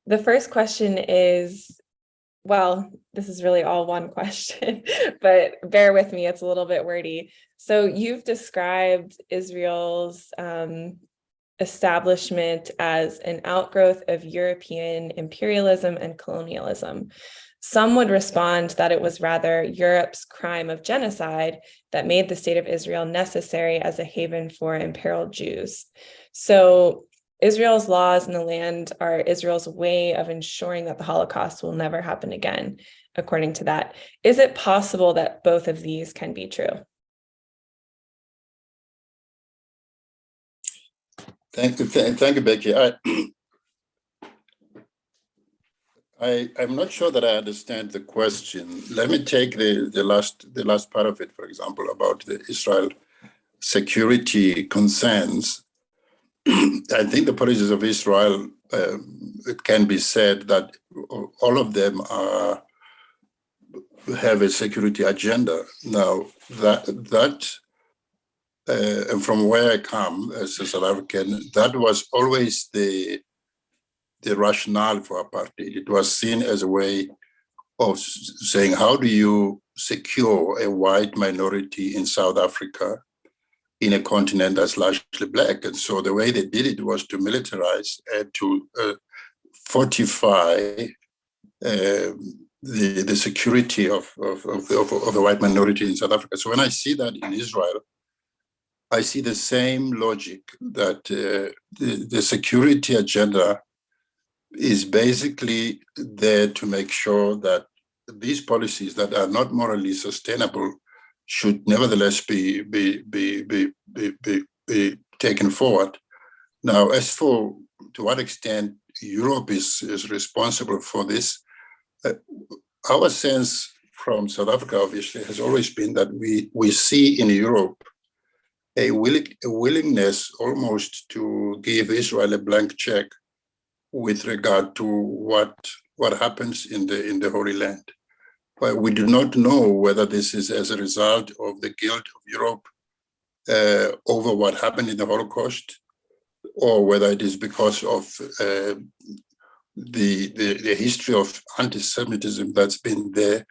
The first question is, well, this is really all one question, but bear with me, it's a little bit wordy. So you've described Israel's establishment as an outgrowth of European imperialism and colonialism. Some would respond that it was rather Europe's crime of genocide that made the state of Israel necessary as a haven for imperiled Jews. So Israel's laws in the land are Israel's way of ensuring that the Holocaust will never happen again, according to that. Is it possible that both of these can be true? Thank you, Becky. I'm not sure that I understand the question. Let me take the last part of it, for example, about the Israel security concerns. I think the policies of Israel, it can be said that all of them have a security agenda. Now, and from where I come as a South African, that was always the rationale for apartheid. It was seen as a way of saying, how do you secure a white minority in South Africa in a continent that's largely black? And so the way they did it was to militarize and to fortify the security of the white minority in South Africa. So when I see that in Israel, I see the same logic that the security agenda is basically there to make sure that these policies that are not morally sustainable should nevertheless be taken forward. Now, as for to what extent Europe is responsible for this, our sense from South Africa obviously has always been that we see in Europe a willingness almost to give Israel a blank check with regard to what happens in the Holy Land. But we do not know whether this is as a result of the guilt of Europe over what happened in the Holocaust, or whether it is because of the history of anti-Semitism that's been there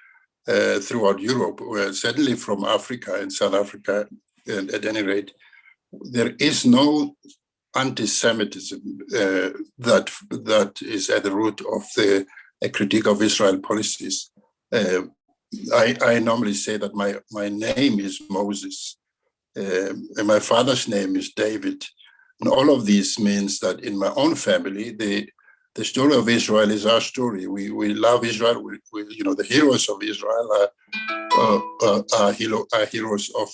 throughout Europe. Well, certainly from Africa and South Africa, and at any rate, there is no anti-Semitism that is at the root of a critique of Israel policies. I normally say that my name is Moses, and my father's name is David. And all of this means that in my own family, the story of Israel is our story. We love Israel. We the heroes of Israel are heroes of,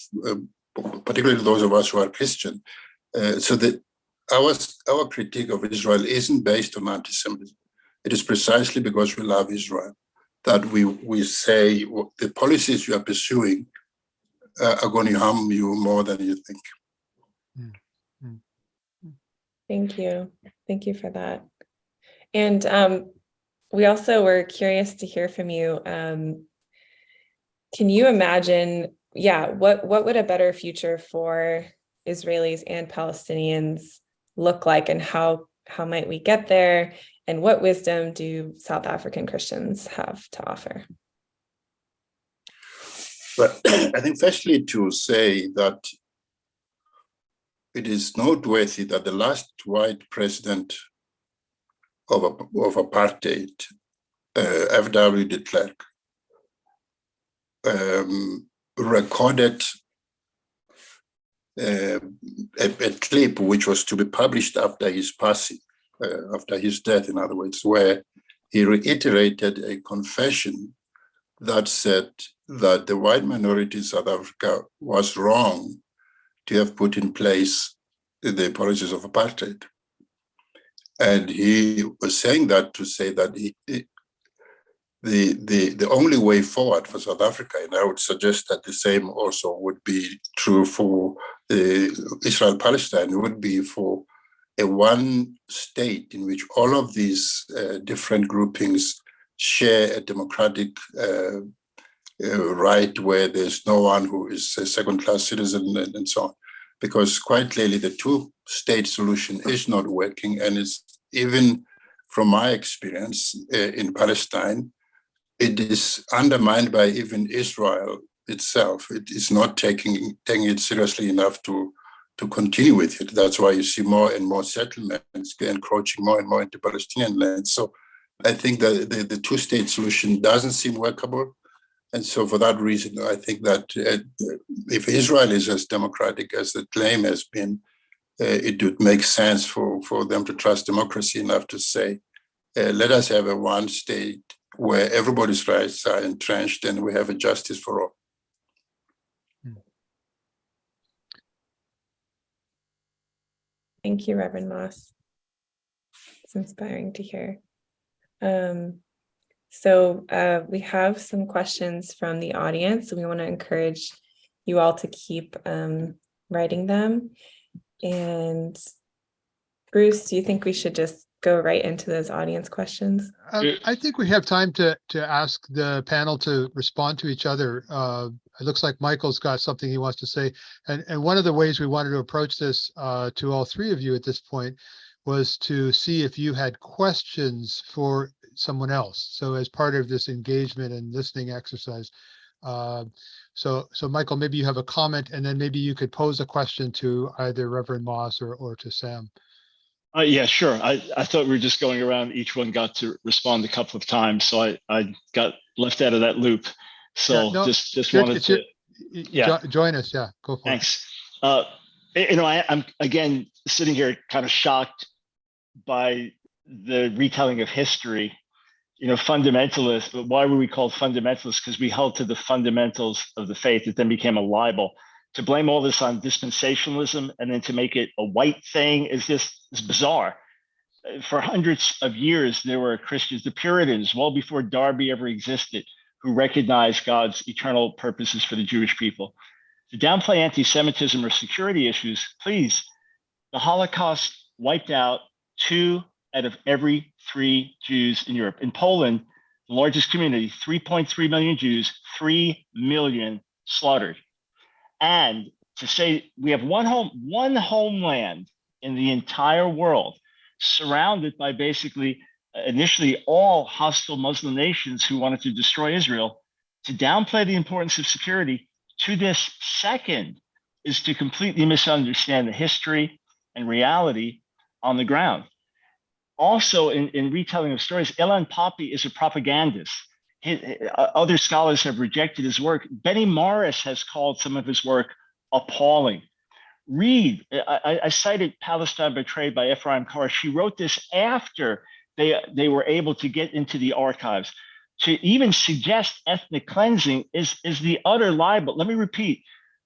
particularly those of us who are Christian. So that our critique of Israel isn't based on anti-Semitism. It is precisely because we love Israel. that we say the policies you are pursuing are going to harm you more than you think. Thank you. Thank you for that. And we also were curious to hear from you. Can you imagine, what would a better future for Israelis and Palestinians look like, and how might we get there? And what wisdom do South African Christians have to offer? But I think firstly to say that it is noteworthy that the last white president of apartheid, F.W. de Klerk, recorded a clip which was to be published after his passing, after his death, in other words, where he reiterated a confession that said that the white minority in South Africa was wrong to have put in place the policies of apartheid. And he was saying that to say that the only way forward for South Africa, and I would suggest that the same also would be true for Israel-Palestine, would be for a one state in which all of these different groupings share a democratic right, where there's no one who is a second-class citizen and so on. Because quite clearly the two-state solution is not working, and it's even from my experience in Palestine, it is undermined by even Israel itself. It is not taking it seriously enough to continue with it. That's why you see more and more settlements encroaching more and more into Palestinian land. So I think that the two-state solution doesn't seem workable. And so for that reason, I think that if Israel is as democratic as the claim has been, it would make sense for them to trust democracy enough to say, let us have a one state where everybody's rights are entrenched and we have a justice for all. Thank you, Reverend Moss. It's inspiring to hear. So we have some questions from the audience. We want to encourage you all to keep writing them. And Bruce, do you think we should just go right into those audience questions? I think we have time to ask the panel to respond to each other. It looks like Michael's got something he wants to say. And one of the ways we wanted to approach this to all three of you at this point was to see if you had questions for someone else. So as part of this engagement and listening exercise. So Michael, maybe you have a comment, and then maybe you could pose a question to either Reverend Moss or to Sam. Yeah, sure. I thought we were just going around. Each one got to respond a couple of times, so I got left out of that loop. So just wanted to join us. Yeah, go for Thanks. I'm again sitting here kind of shocked by the retelling of history. Fundamentalists. But why were we called fundamentalists? Because we held to the fundamentals of the faith. It then became a libel. To blame all this on dispensationalism and then to make it a white thing is bizarre. For hundreds of years, there were Christians, the Puritans, well before Darby ever existed, who recognized God's eternal purposes for the Jewish people. To downplay anti-Semitism or security issues, please, the Holocaust wiped out 2 out of every 3 Jews in Europe. In Poland, the largest community, 3.3 million Jews, 3 million slaughtered. And to say we have one homeland in the entire world, surrounded by basically initially all hostile Muslim nations who wanted to destroy Israel, to downplay the importance of security to this second is to completely misunderstand the history and reality on the ground. Also, in retelling of stories, Ilan Pappé is a propagandist. Other scholars have rejected his work. Benny Morris has called some of his work appalling. Read, I cited Palestine Betrayed by Ephraim Carr. She wrote this after they were able to get into the archives. To even suggest ethnic cleansing is the utter lie. But let me repeat,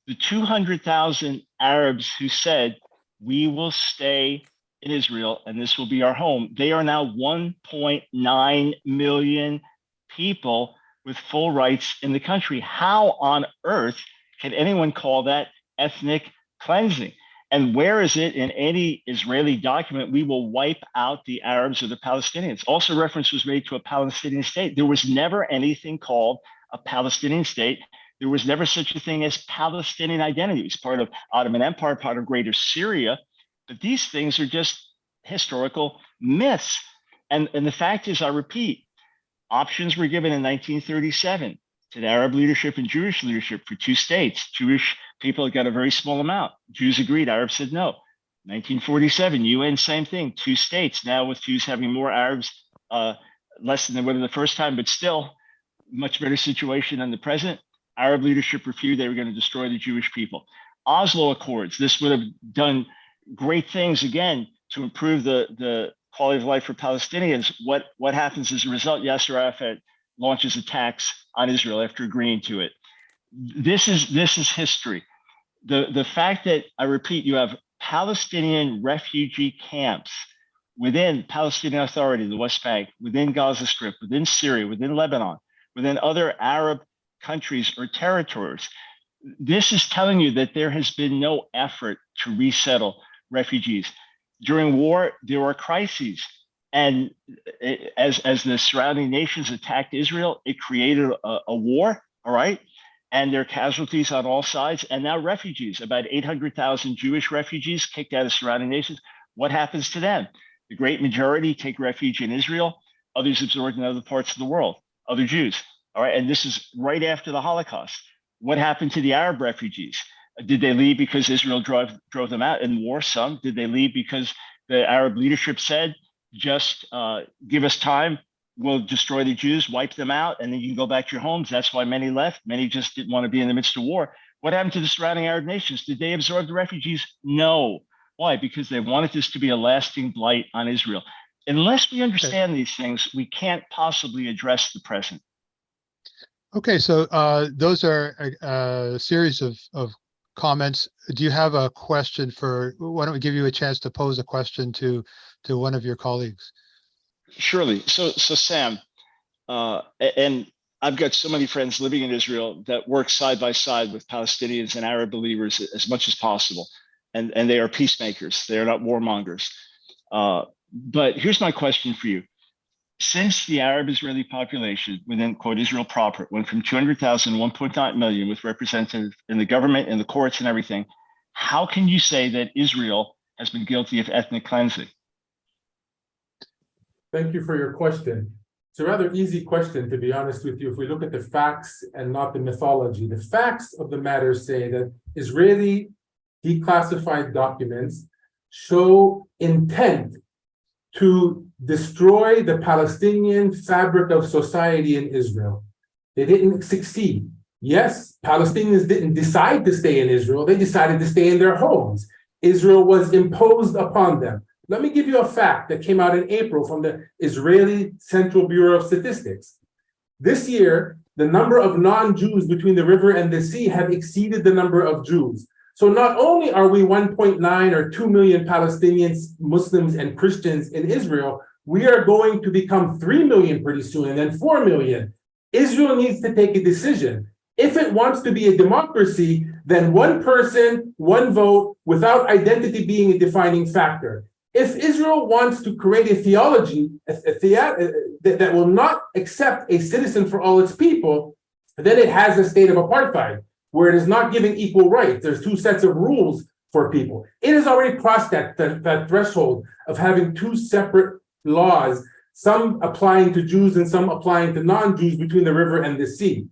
the 200,000 Arabs who said, we will stay in Israel and this will be our home, they are now 1.9 million people with full rights in the country. How on earth can anyone call that ethnic cleansing? And where is it in any Israeli document we will wipe out the Arabs or the Palestinians? Also, reference was made to a Palestinian state. There was never anything called a Palestinian state. There was never such a thing as Palestinian identity. It was part of Ottoman Empire, part of Greater Syria. But these things are just historical myths. And the fact is, I repeat, options were given in 1937 to the Arab leadership and Jewish leadership for two states. Jewish people got a very small amount. Jews agreed. Arabs said no. 1947, UN, same thing. Two states. Now with Jews having more Arabs, less than they would the first time, but still much better situation than the present. Arab leadership refused. They were going to destroy the Jewish people. Oslo Accords. This would have done great things again to improve the quality of life for Palestinians. What happens as a result? Yasser Arafat launches attacks on Israel after agreeing to it. This is history. The fact that, I repeat, you have Palestinian refugee camps within Palestinian Authority, the West Bank, within Gaza Strip, within Syria, within Lebanon, within other Arab countries or territories. This is telling you that there has been no effort to resettle refugees. During war, there were crises. And as the surrounding nations attacked Israel, it created a war, all right? And there are casualties on all sides. And now refugees, about 800,000 Jewish refugees kicked out of surrounding nations. What happens to them? The great majority take refuge in Israel. Others absorbed in other parts of the world, other Jews, all right? And this is right after the Holocaust. What happened to the Arab refugees? Did they leave because Israel drove them out in war? Some. Did they leave because the Arab leadership said, just give us time, we'll destroy the Jews, wipe them out, and then you can go back to your homes? That's why many left. Many just didn't want to be in the midst of war. What happened to the surrounding Arab nations? Did they absorb the refugees? No. Why? Because they wanted this to be a lasting blight on Israel. Unless we understand these things, we can't possibly address the present. Okay, so those are a series of comments. Do you have a question for, why don't we give you a chance to pose a question to one of your colleagues? Surely. So Sam, and I've got so many friends living in Israel that work side by side with Palestinians and Arab believers as much as possible. And they are peacemakers. They are not warmongers. But here's my question for you. Since the Arab Israeli population within, quote, Israel proper went from 200,000 to 1.9 million with representatives in the government and the courts and everything, how can you say that Israel has been guilty of ethnic cleansing? Thank you for your question. It's a rather easy question, to be honest with you, if we look at the facts and not the mythology. The facts of the matter say that Israeli declassified documents show intent to destroy the Palestinian fabric of society in Israel. They didn't succeed. Yes, Palestinians didn't decide to stay in Israel. They decided to stay in their homes. Israel was imposed upon them. Let me give you a fact that came out in April from the Israeli Central Bureau of Statistics. This year, the number of non-Jews between the river and the sea have exceeded the number of Jews. So not only are we 1.9 or 2 million Palestinians, Muslims, and Christians in Israel, we are going to become 3 million pretty soon, and then 4 million. Israel needs to take a decision. If it wants to be a democracy, then one person, one vote, without identity being a defining factor. If Israel wants to create a theology that will not accept a citizen for all its people, then it has a state of apartheid, where it is not giving equal rights. There's two sets of rules for people. It has already crossed that threshold of having two separate laws, some applying to Jews and some applying to non-Jews between the river and the sea.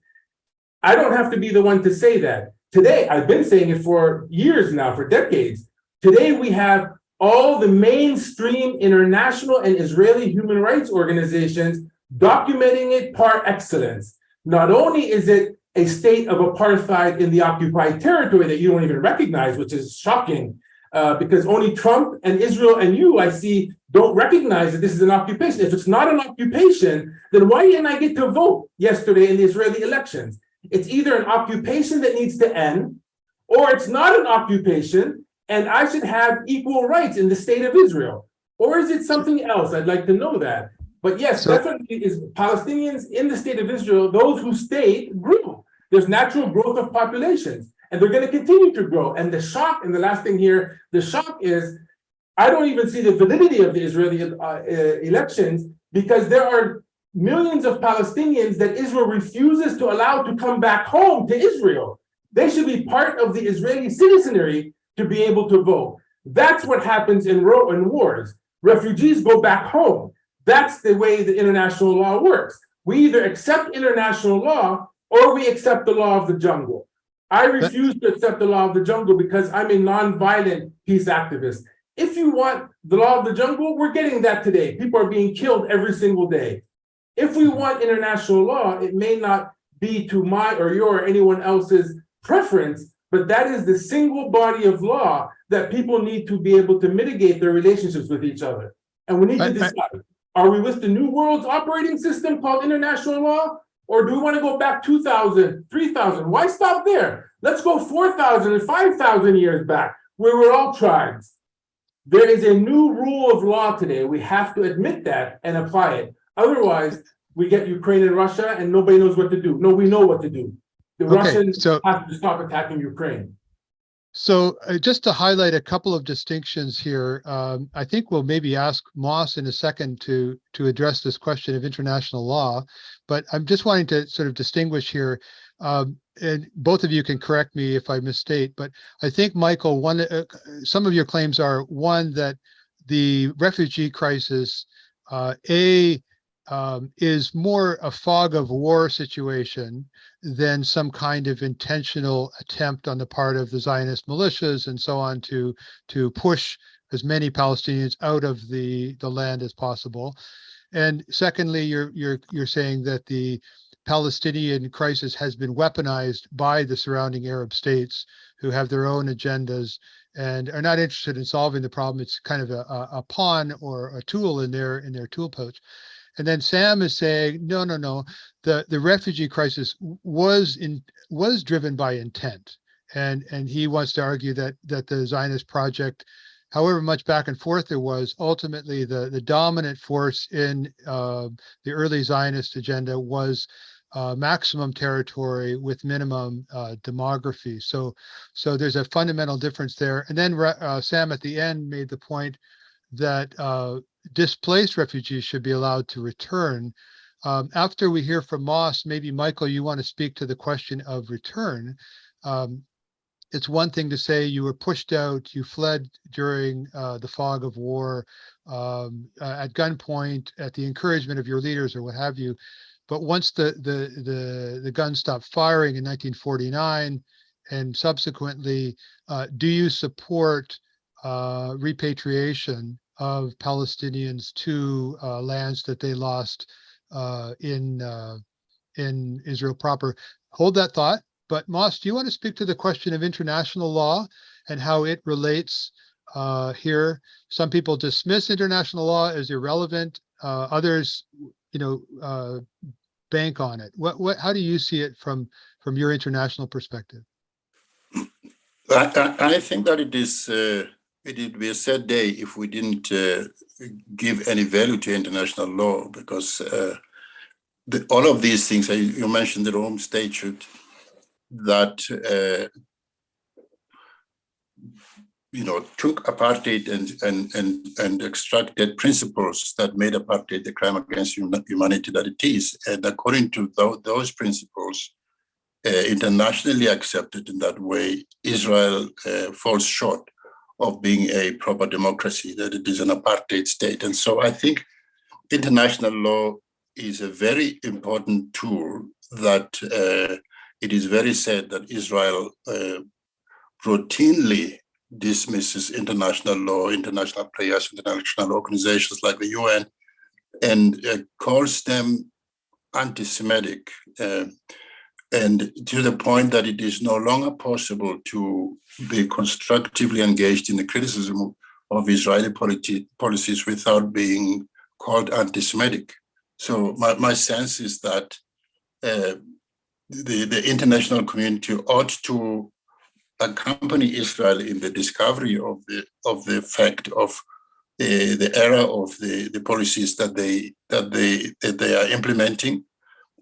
I don't have to be the one to say that. Today, I've been saying it for years now, for decades. Today, we have all the mainstream international and Israeli human rights organizations documenting it par excellence. Not only is it a state of apartheid in the occupied territory that you don't even recognize, which is shocking, because only Trump and Israel and you, I see, don't recognize that this is an occupation. If it's not an occupation, then why didn't I get to vote yesterday in the Israeli elections? It's either an occupation that needs to end, or it's not an occupation, and I should have equal rights in the state of Israel. Or is it something else? I'd like to know that. But yes, definitely is Palestinians in the state of Israel, those who stayed grew. There's natural growth of populations, and they're going to continue to grow. And the shock, and the last thing here, the shock is, I don't even see the validity of the Israeli elections, because there are millions of Palestinians that Israel refuses to allow to come back home to Israel. They should be part of the Israeli citizenry to be able to vote. That's what happens in wars. Refugees go back home. That's the way the international law works. We either accept international law or we accept the law of the jungle. I refuse to accept the law of the jungle because I'm a non-violent peace activist. If you want the law of the jungle, we're getting that today. People are being killed every single day. If we want international law, it may not be to my or your or anyone else's preference, but that is the single body of law that people need to be able to mitigate their relationships with each other. And we need to decide, are we with the new world's operating system called international law? Or do we want to go back 2,000, 3,000? Why stop there? Let's go 4,000 and 5,000 years back, where we're all tribes. There is a new rule of law today. We have to admit that and apply it. Otherwise, we get Ukraine and Russia and nobody knows what to do. No, we know what to do. The Russians have to stop attacking Ukraine. So just to highlight a couple of distinctions here, I think we'll maybe ask Moss in a second to address this question of international law, but I'm just wanting to sort of distinguish here, and both of you can correct me if I misstate, but I think, Michael, some of your claims are, one, that the refugee crisis, is more a fog of war situation than some kind of intentional attempt on the part of the Zionist militias and so on to push as many Palestinians out of the land as possible. And secondly, you're saying that the Palestinian crisis has been weaponized by the surrounding Arab states who have their own agendas and are not interested in solving the problem. It's kind of a pawn or a tool in their tool pouch. And then Sam is saying, no, the refugee crisis was driven by intent. And he wants to argue that the Zionist project, however much back and forth there was, ultimately the dominant force in the early Zionist agenda was maximum territory with minimum demography. So there's a fundamental difference there. And then Sam at the end made the point that displaced refugees should be allowed to return. After we hear from Moss, maybe Michael, you want to speak to the question of return. It's one thing to say you were pushed out, you fled during the fog of war at gunpoint, at the encouragement of your leaders or what have you. But once the guns stopped firing in 1949 and subsequently, do you support repatriation of Palestinians to lands that they lost in Israel proper? Hold that thought. But Moss, do you want to speak to the question of international law and how it relates here? Some people dismiss international law as irrelevant. Others, bank on it. How do you see it from your international perspective? I think that it would be a sad day if we didn't give any value to international law, because all of these things, you mentioned the Rome Statute, that took apartheid and extracted principles that made apartheid the crime against humanity that it is. And according to those principles, internationally accepted in that way, Israel falls short of being a proper democracy, that it is an apartheid state. And so I think international law is a very important tool that it is very sad that Israel routinely dismisses international law, international players, international organizations like the UN, and calls them anti-Semitic, and to the point that it is no longer possible to be constructively engaged in the criticism of Israeli policies without being called anti-Semitic. So my sense is that the international community ought to accompany Israel in the discovery of the fact of the era of the policies that they are implementing,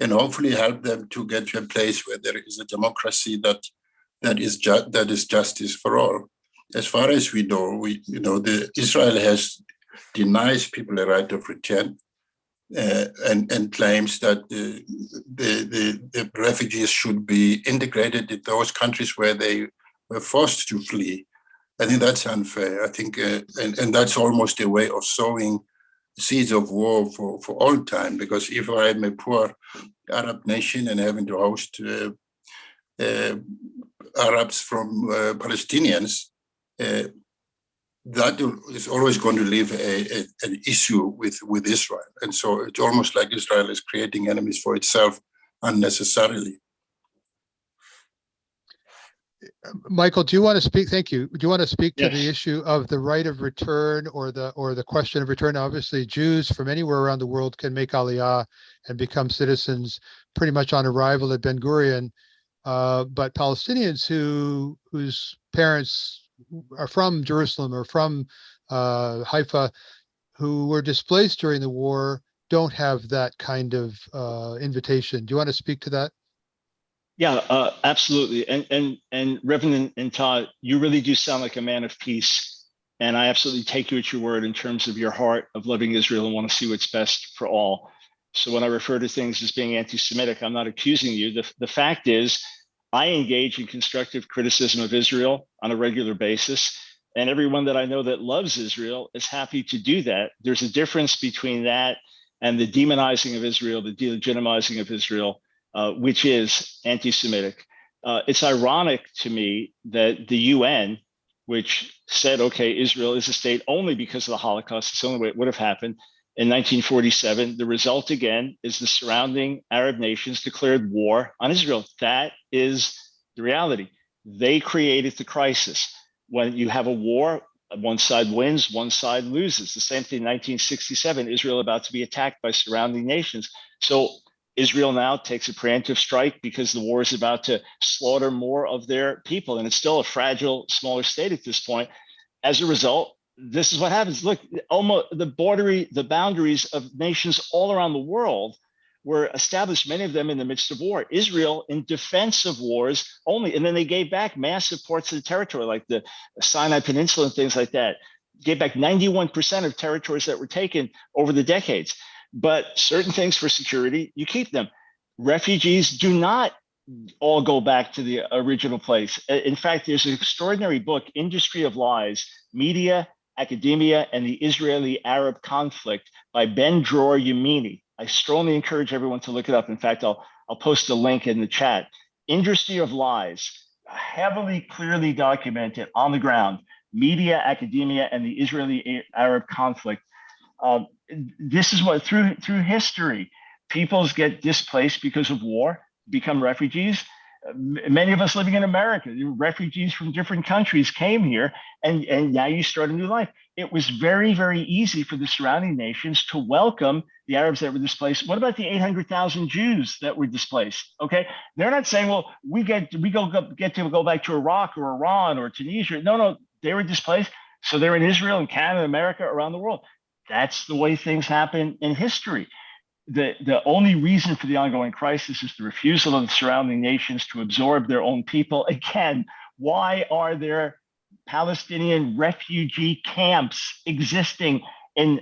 and hopefully help them to get to a place where there is a democracy that is justice for all. As far as we know, Israel has denies people a right of return, and claims that the refugees should be integrated in those countries where they were forced to flee. I think that's unfair. I think, and that's almost a way of sowing seeds of war for all time. Because if I'm a poor Arab nation and having to host Arabs from Palestinians, that is always going to leave an issue with Israel. And so it's almost like Israel is creating enemies for itself unnecessarily. Michael, do you want to speak? Thank you. Do you want to speak to Yes. the issue of the right of return or the question of return? Obviously, Jews from anywhere around the world can make Aliyah and become citizens pretty much on arrival at Ben Gurion. But Palestinians whose parents are from Jerusalem or from Haifa, who were displaced during the war, don't have that kind of invitation. Do you want to speak to that? Yeah, absolutely. And Reverend Ntlha, you really do sound like a man of peace. And I absolutely take you at your word in terms of your heart of loving Israel and want to see what's best for all. So when I refer to things as being anti-Semitic, I'm not accusing you. The fact is, I engage in constructive criticism of Israel on a regular basis. And everyone that I know that loves Israel is happy to do that. There's a difference between that and the demonizing of Israel, the delegitimizing of Israel, which is anti-Semitic. It's ironic to me that the UN, which said, okay, Israel is a state only because of the Holocaust, it's the only way it would have happened, in 1947, the result again is the surrounding Arab nations declared war on Israel. That is the reality. They created the crisis. When you have a war, one side wins, one side loses. The same thing in 1967, Israel about to be attacked by surrounding nations. So Israel now takes a preemptive strike because the war is about to slaughter more of their people. And it's still a fragile, smaller state at this point. As a result, this is what happens. Look, almost the boundaries of nations all around the world were established, many of them in the midst of war. Israel in defense of wars only, and then they gave back massive parts of the territory, like the Sinai Peninsula and things like that. Gave back 91% of territories that were taken over the decades. But certain things for security, you keep them. Refugees do not all go back to the original place. In fact, there's an extraordinary book, Industry of Lies, Media, Academia, and the Israeli-Arab Conflict by Ben Dror Yamini. I strongly encourage everyone to look it up. In fact, I'll post a link in the chat. Industry of Lies, heavily, clearly documented on the ground, media, academia, and the Israeli-Arab conflict. This is what, through history, peoples get displaced because of war, become refugees. Many of us living in America, refugees from different countries came here, and now you start a new life. It was very, very easy for the surrounding nations to welcome the Arabs that were displaced. What about the 800,000 Jews that were displaced? Okay, they're not saying, well, we get to go back to Iraq or Iran or Tunisia. No, they were displaced, so they're in Israel and Canada, America, around the world. That's the way things happen in history. The only reason for the ongoing crisis is the refusal of the surrounding nations to absorb their own people. Again, why are there Palestinian refugee camps existing in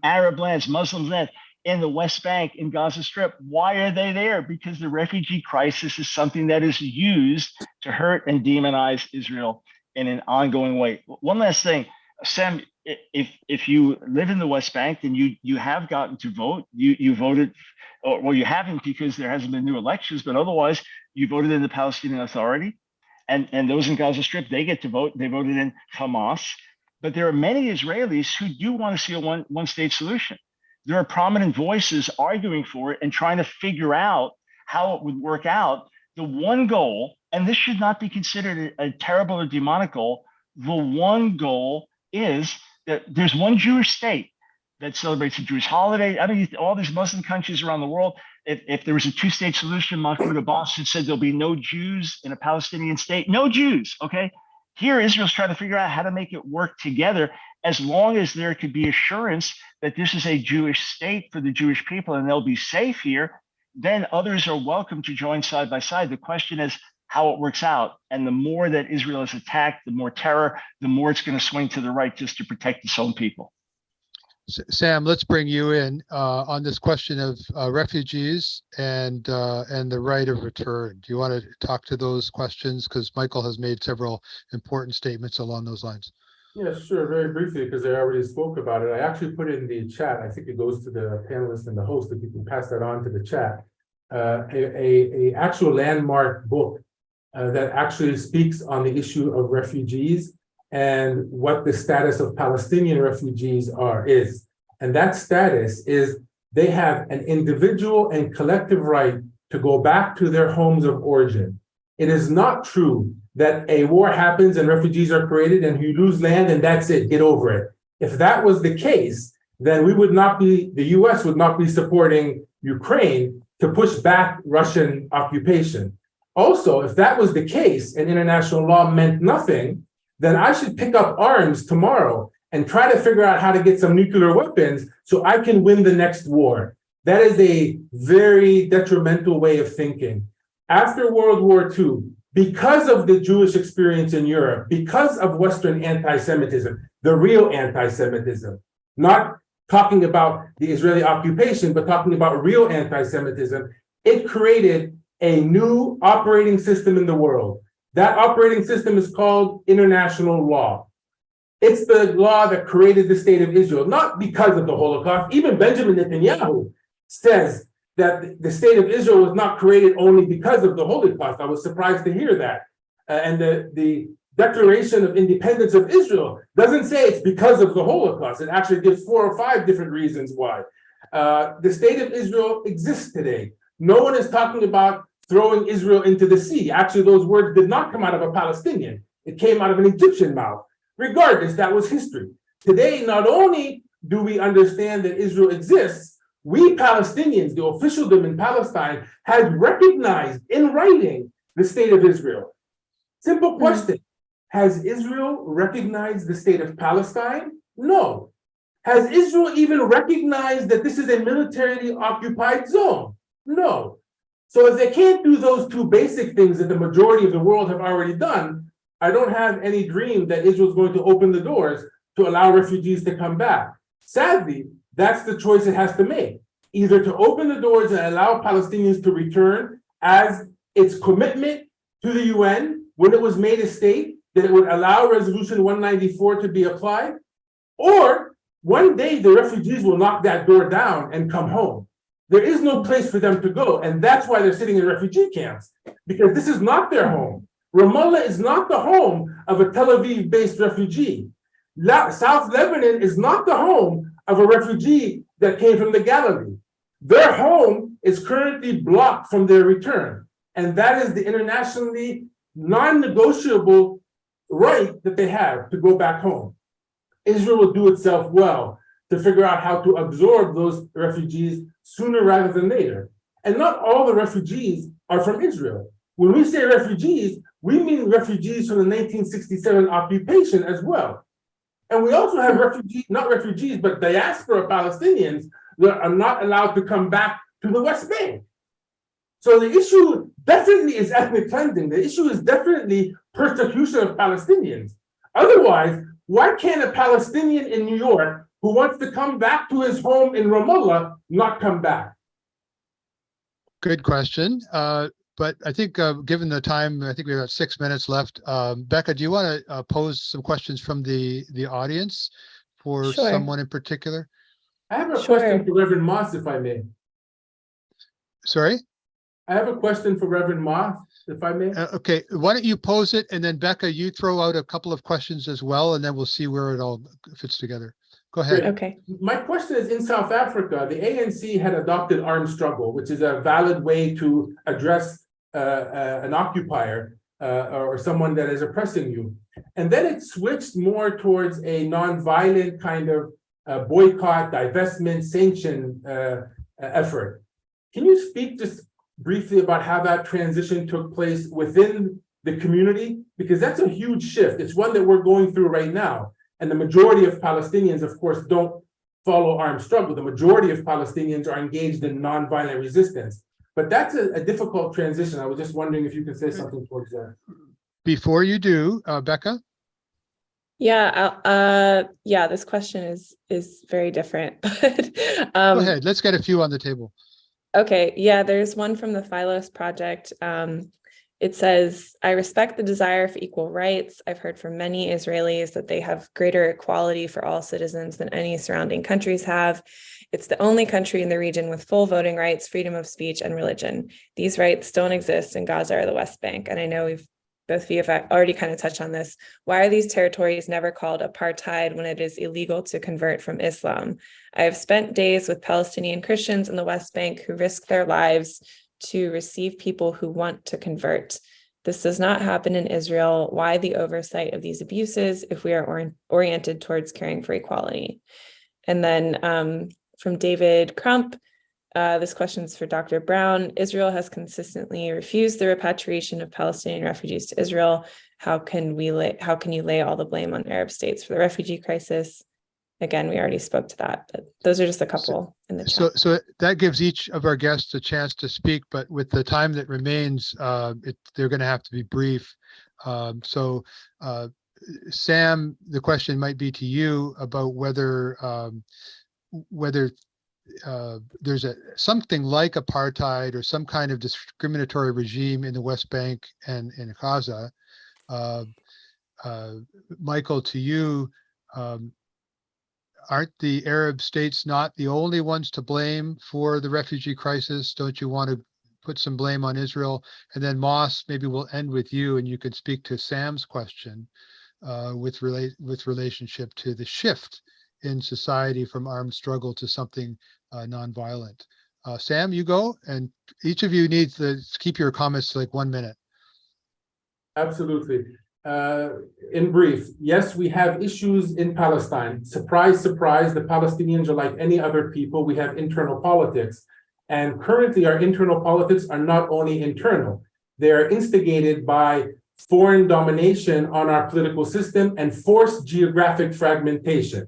Arab lands, Muslim lands, in the West Bank, in Gaza Strip? Why are they there? Because the refugee crisis is something that is used to hurt and demonize Israel in an ongoing way. One last thing, Sam, if you live in the West Bank, then you have gotten to vote. You voted, or well, you haven't because there hasn't been new elections, but otherwise you voted in the Palestinian Authority, and those in Gaza Strip, they get to vote. They voted in Hamas, but there are many Israelis who do want to see a one-state solution. There are prominent voices arguing for it and trying to figure out how it would work out. The one goal, and this should not be considered a terrible or demonic goal, the one goal is that there's one Jewish state that celebrates a Jewish holiday. I mean, all these Muslim countries around the world, if there was a two-state solution, Mahmoud Abbas had said there'll be no Jews in a Palestinian state. No Jews, okay? Here, Israel's trying to figure out how to make it work together. as long as there could be assurance that this is a Jewish state for the Jewish people and they'll be safe here, then others are welcome to join side by side. The question is how it works out. And the more that Israel is attacked, the more terror, the more it's going to swing to the right just to protect its own people. Sam, let's bring you in on this question of refugees and the right of return. Do you want to talk to those questions? Because Michael has made several important statements along those lines. Yeah, sure. Very briefly, because I already spoke about it. I actually put it in the chat. I think it goes to the panelists and the host, if you can pass that on to the chat. A actual landmark book that actually speaks on the issue of refugees and what the status of Palestinian refugees is. And that status is they have an individual and collective right to go back to their homes of origin. It is not true that a war happens and refugees are created and you lose land and that's it, get over it. If that was the case, then the US would not be supporting Ukraine to push back Russian occupation. Also, if that was the case and international law meant nothing, then I should pick up arms tomorrow and try to figure out how to get some nuclear weapons so I can win the next war. That is a very detrimental way of thinking. After World War II, because of the Jewish experience in Europe, because of Western anti-Semitism, the real anti-Semitism, not talking about the Israeli occupation, but talking about real anti-Semitism, it created a new operating system in the world. That operating system is called international law. It's the law that created the state of Israel, not because of the Holocaust. Even Benjamin Netanyahu says that the state of Israel was not created only because of the Holocaust. I was surprised to hear that. And the Declaration of Independence of Israel doesn't say it's because of the Holocaust. It actually gives 4 or 5 different reasons why. The state of Israel exists today. No one is talking about throwing Israel into the sea. Actually, those words did not come out of a Palestinian. It came out of an Egyptian mouth. Regardless, that was history. Today, not only do we understand that Israel exists, we Palestinians, the officialdom in Palestine, has recognized in writing the state of Israel. Simple question. Has Israel recognized the state of Palestine? No. Has Israel even recognized that this is a militarily occupied zone? No. So if they can't do those 2 basic things that the majority of the world have already done, I don't have any dream that Israel's going to open the doors to allow refugees to come back. Sadly, that's the choice it has to make. Either to open the doors and allow Palestinians to return as its commitment to the UN when it was made a state, that it would allow Resolution 194 to be applied, or one day the refugees will knock that door down and come home. There is no place for them to go, and that's why they're sitting in refugee camps, because this is not their home. Ramallah is not the home of a Tel Aviv-based refugee. South Lebanon is not the home of a refugee that came from the Galilee. Their home is currently blocked from their return, and that is the internationally non-negotiable right that they have to go back home. Israel will do itself well to figure out how to absorb those refugees sooner rather than later. And not all the refugees are from Israel. When we say refugees, we mean refugees from the 1967 occupation as well. And we also have not refugees, but diaspora Palestinians that are not allowed to come back to the West Bank. So the issue definitely is ethnic cleansing. The issue is definitely persecution of Palestinians. Otherwise, why can't a Palestinian in New York who wants to come back to his home in Ramallah not come back? Good question. But I think given the time, I think we have 6 minutes left. Becca, do you want to pose some questions from the audience for Sure. someone in particular? I have a question for Reverend Moss, if I may. Sorry? I have a question for Reverend Moss, if I may. Okay, why don't you pose it, and then Becca, you throw out a couple of questions as well, and then we'll see where it all fits together. Go ahead. Okay. My question is, in South Africa, the ANC had adopted armed struggle, which is a valid way to address an occupier or someone that is oppressing you. And then it switched more towards a nonviolent kind of boycott, divestment, sanction effort. Can you speak just briefly about how that transition took place within the community? Because that's a huge shift. It's one that we're going through right now. And the majority of Palestinians, of course, don't follow armed struggle. The majority of Palestinians are engaged in nonviolent resistance. But that's a difficult transition. I was just wondering if you could say something towards that. Before you do, Becca? Yeah, this question is very different. But Go ahead. Let's get a few on the table. Okay, yeah, there's one from the Philos Project. It says, I respect the desire for equal rights. I've heard from many Israelis that they have greater equality for all citizens than any surrounding countries have. It's the only country in the region with full voting rights, freedom of speech, and religion. These rights don't exist in Gaza or the West Bank. And I know both of you have already kind of touched on this. Why are these territories never called apartheid when it is illegal to convert from Islam? I have spent days with Palestinian Christians in the West Bank who risk their lives to receive people who want to convert. This does not happen in Israel. Why the oversight of these abuses if we are oriented towards caring for equality? And then from David Crump, this question is for Dr. Brown. Israel has consistently refused the repatriation of Palestinian refugees to Israel. How can you lay all the blame on Arab states for the refugee crisis? Again, we already spoke to that, but those are just a couple in the chat. So that gives each of our guests a chance to speak, but with the time that remains, they're going to have to be brief. Sam, the question might be to you about whether there's something like apartheid or some kind of discriminatory regime in the West Bank and in Gaza. Michael, to you, aren't the Arab states not the only ones to blame for the refugee crisis? Don't you want to put some blame on Israel? And then Moss, maybe we'll end with you and you could speak to Sam's question with relationship to the shift in society from armed struggle to something nonviolent. Sam, you go, and each of you needs to keep your comments to like 1 minute. Absolutely. In brief, yes, we have issues in Palestine. Surprise, surprise, the Palestinians are like any other people. We have internal politics. And currently our internal politics are not only internal, they are instigated by foreign domination on our political system and forced geographic fragmentation.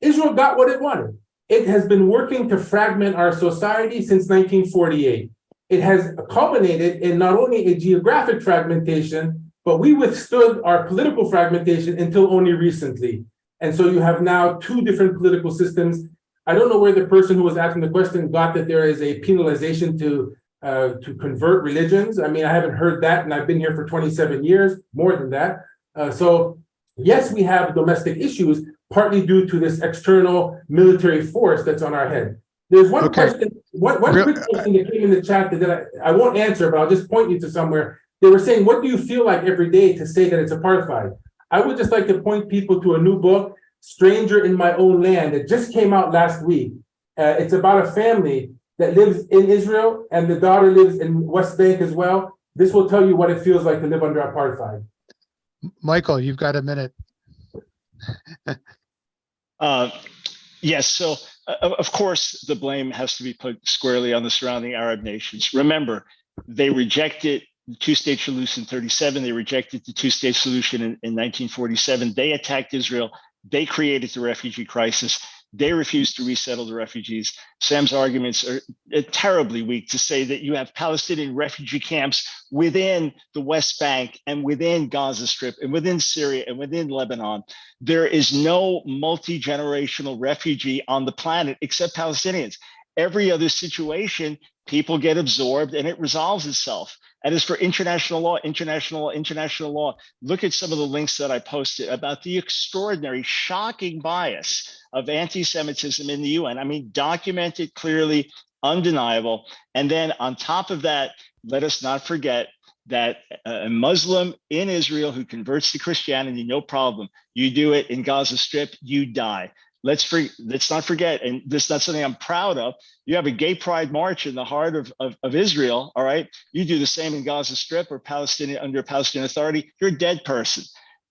Israel got what it wanted. It has been working to fragment our society since 1948. It has culminated in not only a geographic fragmentation, but we withstood our political fragmentation until only recently. And so you have now two different political systems. I don't know where the person who was asking the question got that there is a penalization to convert religions. I mean, I haven't heard that, and I've been here for 27 years, more than that. So yes, we have domestic issues, partly due to this external military force that's on our head. There's one question, one quick question that came in the chat that I won't answer, but I'll just point you to somewhere. They were saying, what do you feel like every day to say that it's apartheid? I would just like to point people to a new book, Stranger in My Own Land. It just came out last week. It's about a family that lives in Israel and the daughter lives in West Bank as well. This will tell you what it feels like to live under apartheid. Michael, you've got a minute. Yes, so of course, the blame has to be put squarely on the surrounding Arab nations. Remember, they rejected the two-state solution in 1937. They rejected the two-state solution in 1947. They attacked Israel. They created the refugee crisis. They refused to resettle the refugees. Sam's arguments are terribly weak to say that you have Palestinian refugee camps within the West Bank and within Gaza Strip and within Syria and within Lebanon. There is no multi-generational refugee on the planet except Palestinians. Every other situation, people get absorbed and it resolves itself. And as for international law, look at some of the links that I posted about the extraordinary, shocking bias of anti-Semitism in the UN. I mean, documented clearly, undeniable. And then on top of that, let us not forget that a Muslim in Israel who converts to Christianity, no problem. You do it in Gaza Strip, you die. Let's not forget, and this is not something I'm proud of, you have a gay pride march in the heart of Israel, all right? You do the same in Gaza Strip or Palestinian under Palestinian Authority, you're a dead person.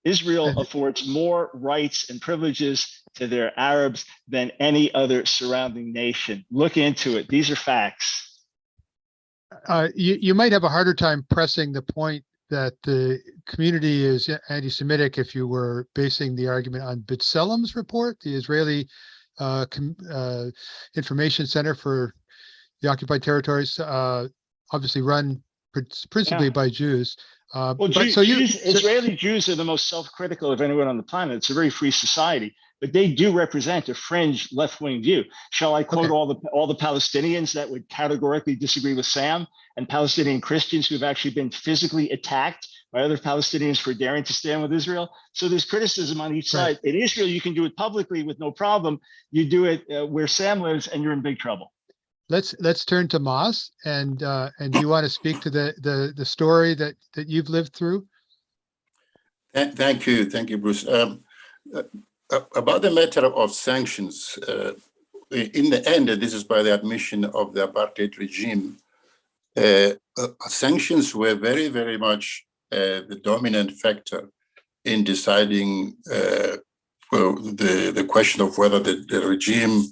Israel affords more rights and privileges to their Arabs than any other surrounding nation. Look into it. These are facts. You might have a harder time pressing the point that the community is anti-Semitic if you were basing the argument on B'Tselem's report, the Israeli Information Center for the Occupied Territories, obviously run principally by Jews. Well, Jews, Israeli Jews are the most self-critical of anyone on the planet. It's a very free society, but they do represent a fringe left-wing view. Shall I quote all the Palestinians that would categorically disagree with Sam, and Palestinian Christians who have actually been physically attacked by other Palestinians for daring to stand with Israel? So there's criticism on each side. In Israel, you can do it publicly with no problem. You do it where Sam lives, and you're in big trouble. Let's turn to Moss, and do you want to speak to the story that you've lived through? Thank you, Bruce. About the matter of sanctions, in the end, this is by the admission of the apartheid regime. Sanctions were very, very much the dominant factor in deciding the question of whether the regime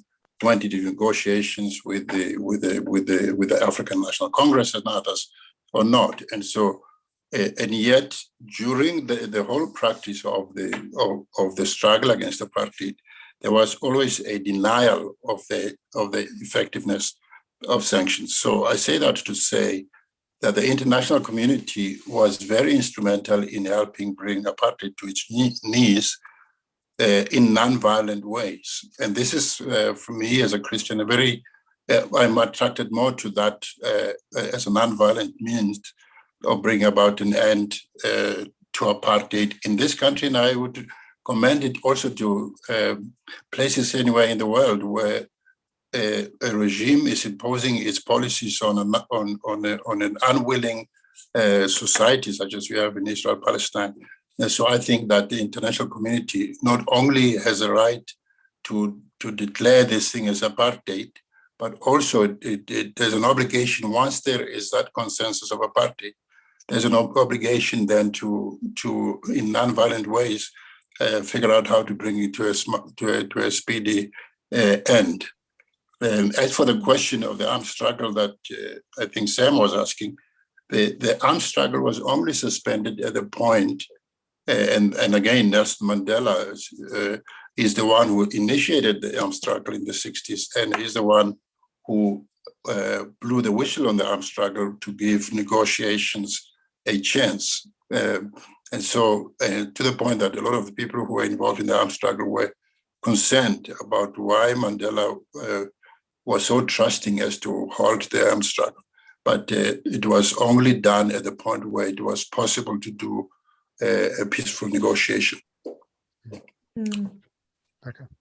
went into negotiations with the African National Congress and others or not. And so, and yet during the whole practice of the struggle against apartheid, there was always a denial of the effectiveness of sanctions. So I say that to say that the international community was very instrumental in helping bring apartheid to its knees in non-violent ways. And this is, for me as a Christian, I'm attracted more to that as a non-violent means of bringing about an end to apartheid in this country. And I would commend it also to places anywhere in the world where a regime is imposing its policies on an unwilling society, such as we have in Israel, Palestine. And so I think that the international community not only has a right to declare this thing as apartheid, but also there's an obligation, once there is that consensus of apartheid, there's an obligation then to in non-violent ways, figure out how to bring it to a speedy end. And as for the question of the armed struggle that I think Sam was asking, the armed struggle was only suspended at the point, and again, Nelson Mandela is the one who initiated the armed struggle in the 60s, and he's the one who blew the whistle on the armed struggle to give negotiations a chance. And so to the point that a lot of the people who were involved in the armed struggle were concerned about why Mandela was so trusting as to halt the armed struggle. But it was only done at the point where it was possible to do a peaceful negotiation. Okay.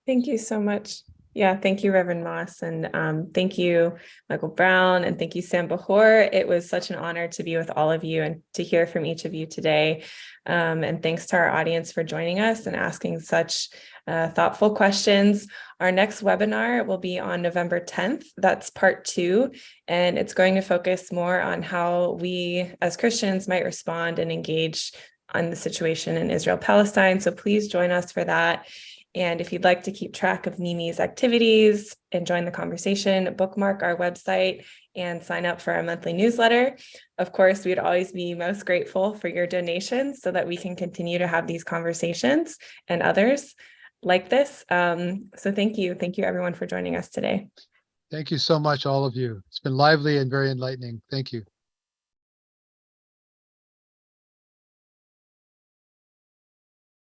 Thank you so much. Yeah, thank you, Reverend Moss, and thank you, Michael Brown, and thank you, Sam Bahour. It was such an honor to be with all of you and to hear from each of you today. And thanks to our audience for joining us and asking such thoughtful questions. Our next webinar will be on November 10th. That's part 2, and it's going to focus more on how we as Christians might respond and engage on the situation in Israel-Palestine. So please join us for that. And if you'd like to keep track of NIMI's activities and join the conversation, bookmark our website and sign up for our monthly newsletter. Of course, we'd always be most grateful for your donations so that we can continue to have these conversations and others like this. So thank you. Thank you, everyone, for joining us today. Thank you so much, all of you. It's been lively and very enlightening. Thank you.